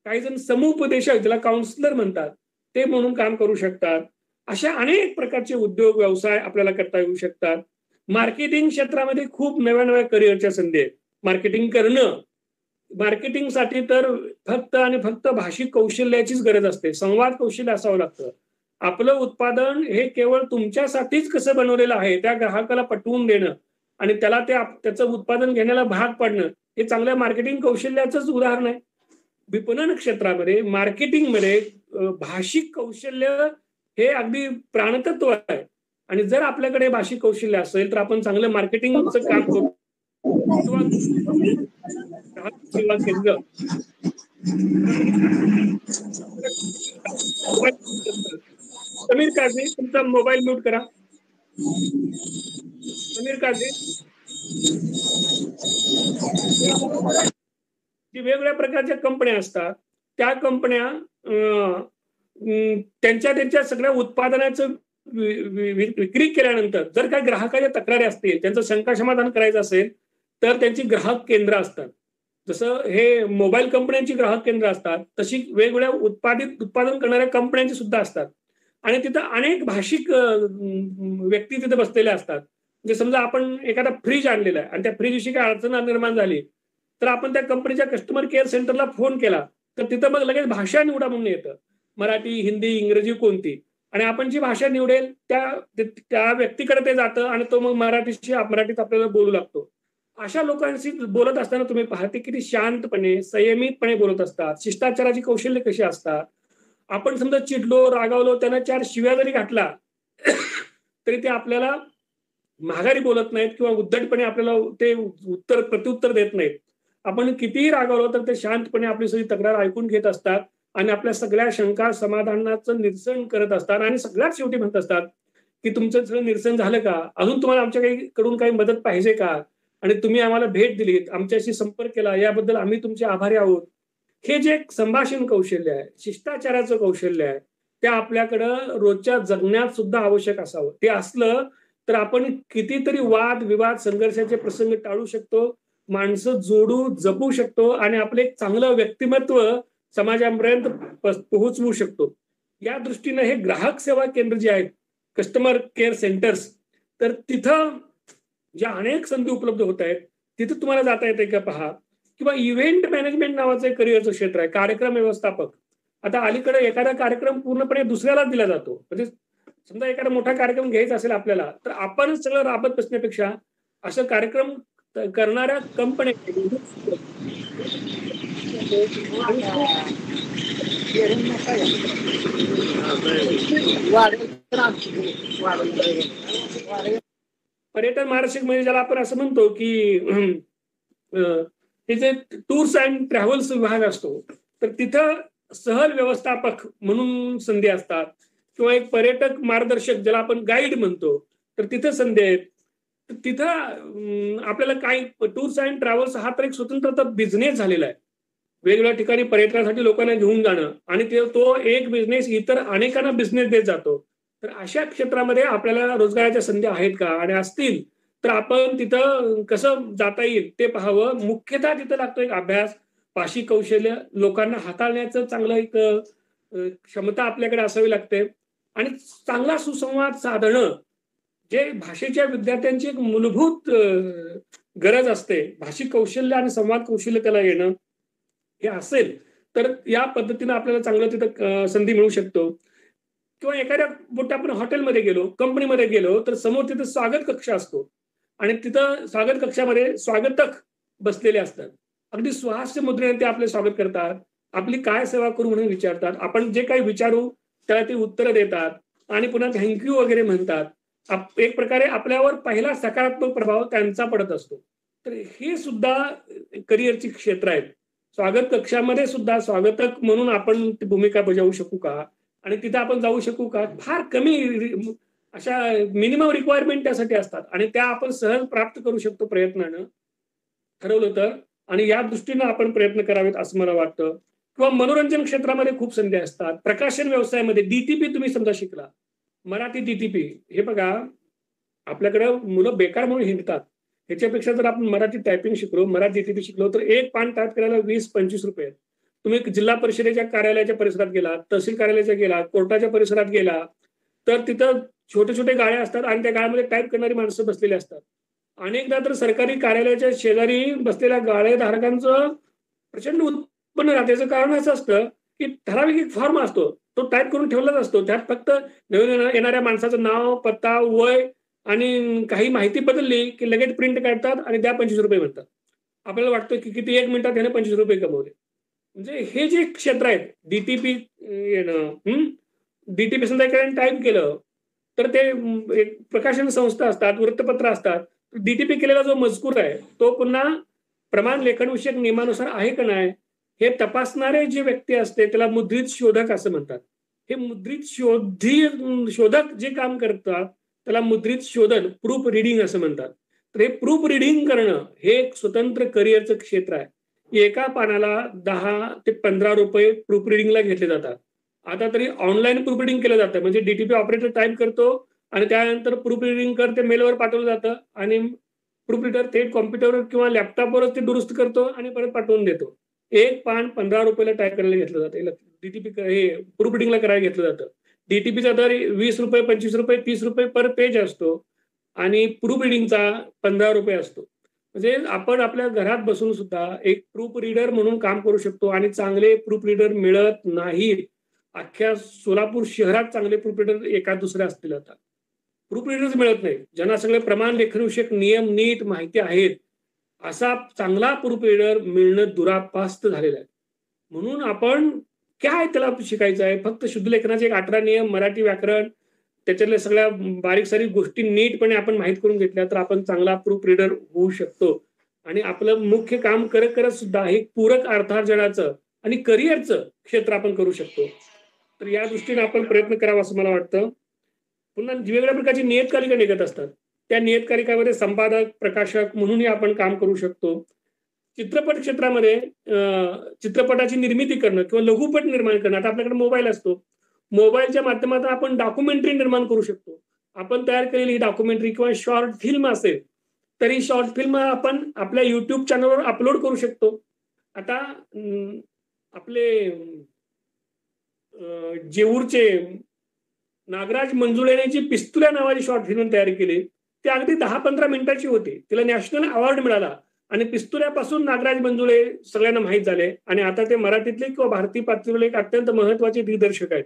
काही जण समुपदेशक, ज्याला काउन्सिलर म्हणतात, ते म्हणून काम करू शकतात. अशा अनेक प्रकारचे उद्योग व्यवसाय आपल्याला करता येऊ शकतात. मार्केटिंग क्षेत्रामध्ये खूप नव्या नव्या करिअरच्या संधी आहेत. मार्केटिंग करणं, मार्केटिंगसाठी तर फक्त आणि फक्त भाषिक कौशल्याचीच गरज असते, संवाद कौशल्य असावं लागतं. आपलं उत्पादन हे केवळ तुमच्यासाठीच कसं बनवलेलं आहे त्या ग्राहकाला पटवून देणं आणि त्याला त्याचं उत्पादन घेण्याला भाग पाडणं हे चांगल्या मार्केटिंग कौशल्याचंच उदाहरण आहे. विपणन क्षेत्रामध्ये, मार्केटिंगमध्ये भाषिक कौशल्य हे अगदी प्राणतत्व आहे. आणि जर आपल्याकडे भाषिक कौशल्य असेल तर आपण चांगलं मार्केटिंगचं काम करू सेवा केंद्र समीर काझी तुमचा मोबाईल म्यूट करा. समीर काझी जी वेगवेगळ्या प्रकारच्या कंपन्या असतात त्या कंपन्या त्यांच्या सगळ्या उत्पादनाचं विक्री केल्यानंतर जर काही ग्राहकाच्या तक्रारी असतील त्यांचं शंका समाधान करायचं असेल तर त्यांची ग्राहक केंद्र असतात. जसं हे मोबाईल कंपन्यांची ग्राहक केंद्र असतात तशी वेगवेगळ्या उत्पादन करणाऱ्या कंपन्यांची सुद्धा असतात आणि तिथं अनेक भाषिक व्यक्ती तिथे बसलेल्या असतात. म्हणजे समजा आपण एखादा फ्रीज आणलेला आहे आणि त्या फ्रीज विषयी काही अडचण निर्माण झाली तर आपण त्या कंपनीच्या कस्टमर केअर सेंटरला फोन केला तर तिथं मग लगेच भाषा निवडा म्हणून येतं. मराठी, हिंदी, इंग्रजी कोणती आणि आपण जी भाषा निवडेल त्या व्यक्तीकडे ते जातं आणि तो मग मराठीत आपल्याला बोलू लागतो. अशा लोकांशी बोलत असताना तुम्ही पाहते किती शांतपणे संयमितपणे बोलत असतात. शिष्टाचाराची कौशल्य कशी असतात. आपण समजा चिडलो रागावलो त्यांना 4 शिव्या जरी घातला तरी ते आपल्याला माघारी बोलत नाहीत किंवा उद्धटपणे आपल्याला ते प्रत्युत्तर देत नाहीत. आपण कितीही रागावलो तर ते शांतपणे आपली सगळी तक्रार ऐकून घेत असतात आणि आपल्या सगळ्या शंका समाधानाचं निरसन करत असतात आणि सगळ्यात शेवटी म्हणत असतात की तुमचं सगळं निरसन झालं का, अजून तुम्हाला आमच्याकडून काही मदत पाहिजे का आणि तुम्ही आम्हाला भेट दिलीत, आमच्याशी संपर्क केला याबद्दल आम्ही तुमचे आभारी आहोत. हे जे संभाषण कौशल्य आहे, शिष्टाचाराचं कौशल्य आहे, ते आपल्याकडं रोजच्या जगण्यात सुद्धा आवश्यक असावं. ते असलं तर आपण कितीतरी वाद विवाद संघर्षाचे प्रसंग टाळू शकतो, माणसं जोडू जपू शकतो आणि आपले एक चांगलं व्यक्तिमत्व समाजापर्यंत पोहोचवू शकतो. या दृष्टीने हे ग्राहक सेवा केंद्र जे आहेत कस्टमर केअर सेंटर्स तर तिथं ज्या अनेक संधी उपलब्ध होत आहेत तिथे तुम्हाला जाता येते का पहा. किंवा इव्हेंट मॅनेजमेंट नावाचं करिअरचं क्षेत्र आहे, कार्यक्रम व्यवस्थापक. आता अलीकडे एखादा कार्यक्रम पूर्णपणे दुसऱ्याला दिला जातो. म्हणजे समजा एखादा मोठा कार्यक्रम घ्यायचा असेल आपल्याला तर आपणच सगळं राबत बसण्यापेक्षा असं कार्यक्रम करणाऱ्या कंपन्या पर्यटन महाराष्ट्र म्हणजे ज्याला आपण असं म्हणतो की तिथे टूर्स अँड ट्रॅव्हल्स विभाग असतो तर तिथं सहल व्यवस्थापक म्हणून संधी असतात किंवा एक पर्यटक मार्गदर्शक ज्याला आपण गाईड म्हणतो तर तिथं संधी आहेत. तिथं आपल्याला काही टूर्स अँड ट्रॅव्हल्स हा तर एक स्वतंत्र बिझनेस झालेला आहे. वेगवेगळ्या ठिकाणी पर्यटनासाठी लोकांना घेऊन जाणं आणि तो एक बिझनेस इतर अनेकांना बिझनेस देत जातो. तर अशा क्षेत्रामध्ये आपल्याला रोजगाराच्या संधी आहेत का आणि असतील तर आपण तिथं कसं जाता येईल ते पाहावं. मुख्यतः तिथं लागतो एक अभ्यास, भाषिक कौशल्य, लोकांना हाताळण्याचं चांगलं एक क्षमता आपल्याकडे असावी लागते आणि चांगला सुसंवाद साधणं जे भाषेच्या विद्यार्थ्यांची एक मूलभूत गरज असते. भाषिक कौशल्य आणि संवाद कौशल्य त्याला येणं हे असेल तर या पद्धतीने आपल्याला चांगलं तिथं संधी मिळू शकतो. किंवा एखाद्या मोठ्या आपण हॉटेलमध्ये गेलो, कंपनीमध्ये गेलो तर समोर तिथं स्वागत कक्ष असतो आणि तिथं स्वागत कक्षामध्ये स्वागतक बसलेले असतात. अगदी सुहास्य मुद्रेने ते आपले स्वागत करतात, आपली काय सेवा करू म्हणून विचारतात, आपण जे काही विचारू त्याला ते उत्तर देतात आणि पुन्हा थँक्यू वगैरे म्हणतात. एक प्रकारे आपल्यावर पहिला सकारात्मक प्रभाव त्यांचा पडत असतो. तर हे सुद्धा करिअरची क्षेत्र आहेत. स्वागत कक्षामध्ये सुद्धा स्वागतक म्हणून आपण भूमिका बजावू शकू का आणि तिथे आपण जाऊ शकू का. फार कमी अशा मिनिमम रिक्वायरमेंट त्यासाठी असतात आणि त्या आपण सहज प्राप्त करू शकतो प्रयत्नानं ठरवलं तर. आणि या दृष्टीनं आपण प्रयत्न करावेत असं मला वाटतं. किंवा मनोरंजन क्षेत्रामध्ये खूप संधी असतात. प्रकाशन व्यवसायामध्ये डीटीपी तुम्ही समजा शिकला, मराठी डीटीपी. हे बघा आपल्याकडे मुलं बेकार म्हणून हिंडतात, ह्याच्यापेक्षा जर आपण मराठी टायपिंग शिकलो, मराठी डीटीपी शिकलो तर एक पान टाईप करायला 20-25 रुपये. तुम्ही जिल्हा परिषदेच्या कार्यालयाच्या परिसरात गेला, तहसील कार्यालयाच्या गेला, कोर्टाच्या परिसरात गेला तर तिथं छोटे छोटे गाड्या असतात आणि त्या गाड्यामध्ये टाईप करणारी माणसं बसलेली असतात. अनेकदा तर सरकारी कार्यालयाच्या शेजारी बसलेल्या गाळेधारकांचं प्रचंड उत्पन्न राहते. त्याचं कारण असं असतं की ठराविक एक फॉर्म असतो, तो टाईप करून ठेवलाच असतो. त्यात फक्त नवीन येणाऱ्या माणसाचं नाव, पत्ता, वय आणि काही माहिती बदलली की लगेच प्रिंट काढतात आणि द्या 25 रुपये म्हणतात. आपल्याला वाटतं की किती 1 मिनिटात त्याने 25 रुपये कमवले. म्हणजे हे जे क्षेत्र आहेत डीटीपी येणं, डीटीपी समजा एखाद्याने टाईप केलं तर ते एक प्रकाशन संस्था असतात, वृत्तपत्र असतात, डीटीपी केलेला जो मजकूर आहे तो पुन्हा प्रमाण लेखनविषयक नियमानुसार आहे का नाही हे तपासणारे जे व्यक्ती असते त्याला मुद्रित शोधक असं म्हणतात. हे मुद्रित शोधक जे काम करतात त्याला मुद्रित शोधन प्रूफ रिडिंग असं म्हणतात. तर हे प्रूफ रिडिंग करणं हे एक स्वतंत्र करिअरचं क्षेत्र आहे. एका पानाला 10 ते 15 रुपये प्रूफ रिडिंगला घेतले जातात. आता तरी ऑनलाईन प्रूफ रिडिंग केलं जातं, म्हणजे डीटीपी ऑपरेटर टाईप करतो आणि त्यानंतर प्रूफ रिडिंग ते मेलवर पाठवलं जातं आणि प्रूफ रिडर थेट कॉम्प्युटरवर किंवा लॅपटॉपवरच ते दुरुस्त करतो आणि परत पाठवून देतो. एक पान 15 रुपयाला टाईप करायला घेतलं जातं, डीटीपी हे प्रूफ रिडिंगला करायला घेतलं जातं. डीटीपीचा दर 20 रुपये, 25 रुपये, 30 रुपये पर पेज असतो आणि प्रूफ रिडिंगचा 15 रुपये असतो. म्हणजे आपण आपल्या घरात बसून सुद्धा एक प्रूफ रीडर म्हणून काम करू शकतो आणि चांगले प्रूफ रीडर मिळत नाहीत. अख्ख्या सोलापूर शहरात चांगले प्रूफ रीडर एका दुसऱ्या असतील. आता प्रूफ रीडर्स मिळत नाही ज्यांना सगळे प्रमाण लेखनविषयक नियम नीट माहिती आहेत. असा चांगला प्रूफ रीडर मिळणं दुरापास्त झालेलं आहे. म्हणून आपण काय त्याला शिकायचं आहे, फक्त शुद्ध लेखनाचे 18 नियम, मराठी व्याकरण, त्याच्यातल्या सगळ्या बारीक सारीक गोष्टी नीटपणे आपण माहीत करून घेतल्या तर आपण चांगला प्रूफ रीडर होऊ शकतो. आणि आपलं मुख्य काम करत करत सुद्धा हे पूरक अर्थार्जनाचं आणि करिअरचं क्षेत्र आपण करू शकतो. तर या दृष्टीने आपण प्रयत्न करावा असं मला वाटतं. पुन्हा वेगवेगळ्या प्रकारची नियतकालिका निघत असतात. त्या नियतकालिकामध्ये संपादक, प्रकाशक म्हणूनही आपण काम करू शकतो. चित्रपट क्षेत्रामध्ये चित्रपटाची निर्मिती करणं किंवा लघुपट निर्माण करणं. आता आपल्याकडे मोबाईल असतो, मोबाईलच्या माध्यमातून आपण डॉक्युमेंटरी निर्माण करू शकतो. आपण तयार केलेली डॉक्युमेंटरी किंवा शॉर्ट फिल्म असेल तर ही शॉर्ट फिल्म आपण आपल्या युट्यूब चॅनलवर अपलोड करू शकतो. आता आपले जेऊरचे नागराज मंजुळेने जी पिस्तुल्या नावाची शॉर्ट फिल्म तयार केली ती अगदी 10-15 मिनिटाची होती. तिला नॅशनल अवॉर्ड मिळाला आणि पिस्तुल्यापासून नागराज मंजुळे सगळ्यांना माहीत झाले आणि आता ते मराठीतले किंवा भारतीय पातळीवर एक अत्यंत महत्वाचे दिग्दर्शक आहेत.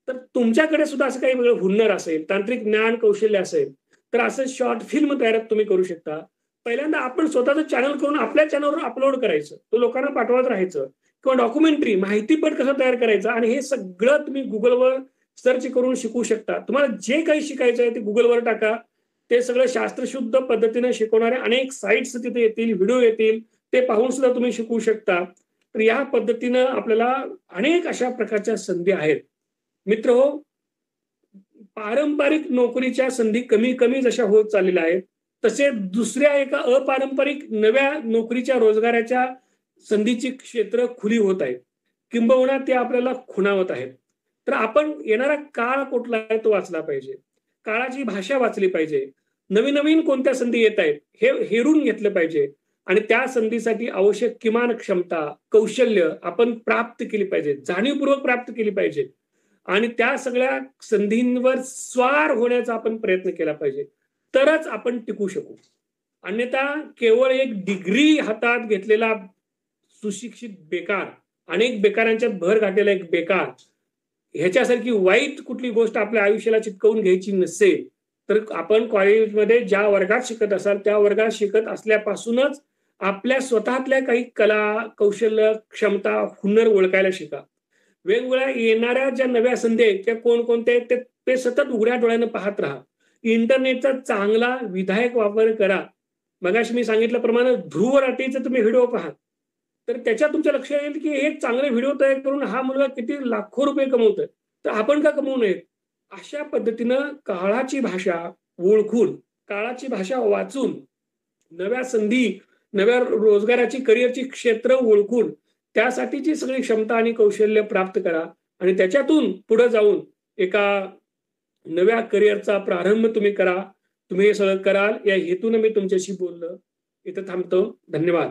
तर तुमच्याकडे सुद्धा असं काही वेगळं हुन्नर असेल, तांत्रिक ज्ञान कौशल्य असेल तर असं शॉर्ट फिल्म तयार तुम्ही करू शकता. पहिल्यांदा आपण स्वतःचं चॅनल करून आपल्या चॅनलवर अपलोड करायचं, तो लोकांना पाठवत राहायचं. किंवा डॉक्युमेंटरी माहितीपट कसं तयार करायचं आणि हे सगळं तुम्ही गुगलवर सर्च करून शिकू शकता. तुम्हाला जे काही शिकायचं आहे ते गुगलवर टाका. ते सगळं शास्त्रशुद्ध पद्धतीने शिकवणारे अनेक साईट्स तिथे येतील, व्हिडिओ येतील, ते पाहून सुद्धा तुम्ही शिकू शकता. तर या पद्धतीनं आपल्याला अनेक अशा प्रकारच्या संधी आहेत. मित्र हो, पारंपरिक नोकरीच्या संधी कमी कमी जशा होत चाललेल्या आहेत तसे दुसऱ्या एका अपारंपरिक नव्या नोकरीच्या रोजगाराच्या संधीची क्षेत्र खुली होत आहेत, किंबहुना ते आपल्याला खुणावत आहेत. तर आपण येणारा काळ कुठला आहे तो वाचला पाहिजे, काळाची भाषा वाचली पाहिजे, नवीन नवीन कोणत्या संधी येत आहेत हे हेरून घेतलं पाहिजे आणि त्या संधीसाठी आवश्यक किमान क्षमता, कौशल्य आपण प्राप्त केली पाहिजे, जाणीवपूर्वक प्राप्त केली पाहिजे आणि त्या सगळ्या संधींवर स्वार होण्याचा आपण प्रयत्न केला पाहिजे. तरच आपण टिकू शकू. अन्यथा केवळ एक डिग्री हातात घेतलेला सुशिक्षित बेकार, अनेक बेकारांच्या भर घातलेला एक बेकार, ह्याच्यासारखी वाईट कुठली गोष्ट आपल्या आयुष्याला चिटकवून घ्यायची नसेल तर आपण कॉलेजमध्ये ज्या वर्गात शिकत असाल त्या वर्गात शिकत असल्यापासूनच आपल्या स्वतःतल्या काही कला, कौशल्य, क्षमता, हुनर ओळखायला शिका. वेगवेगळ्या येणाऱ्या ज्या नव्या संधी आहेत त्या कोणकोणत्या आहेत ते सतत उघड्या डोळ्यानं पाहत राहा. इंटरनेटचा चांगला विधायक वापर करा. मगाशी मी सांगितल्याप्रमाणे ध्रुव राठीचे तुम्ही व्हिडिओ पहा तर त्याच्यात तुमच्या लक्षात येईल की एक चांगले व्हिडिओ तयार करून हा मुलगा किती लाखो रुपये कमवतोय, तर आपण का कमवू नयेत. अशा पद्धतीनं काळाची भाषा ओळखून, काळाची भाषा वाचून, नव्या संधी, नव्या रोजगाराची, करिअरची क्षेत्र ओळखून त्यासाठीची सगळी क्षमता आणि कौशल्य प्राप्त करा आणि त्याच्यातून पुढे जाऊन एका नव्या करिअरचा प्रारंभ तुम्ही करा. तुम्ही हे सगळं कराल या हेतून मी तुमच्याशी बोललो. इथं थांबतो. धन्यवाद.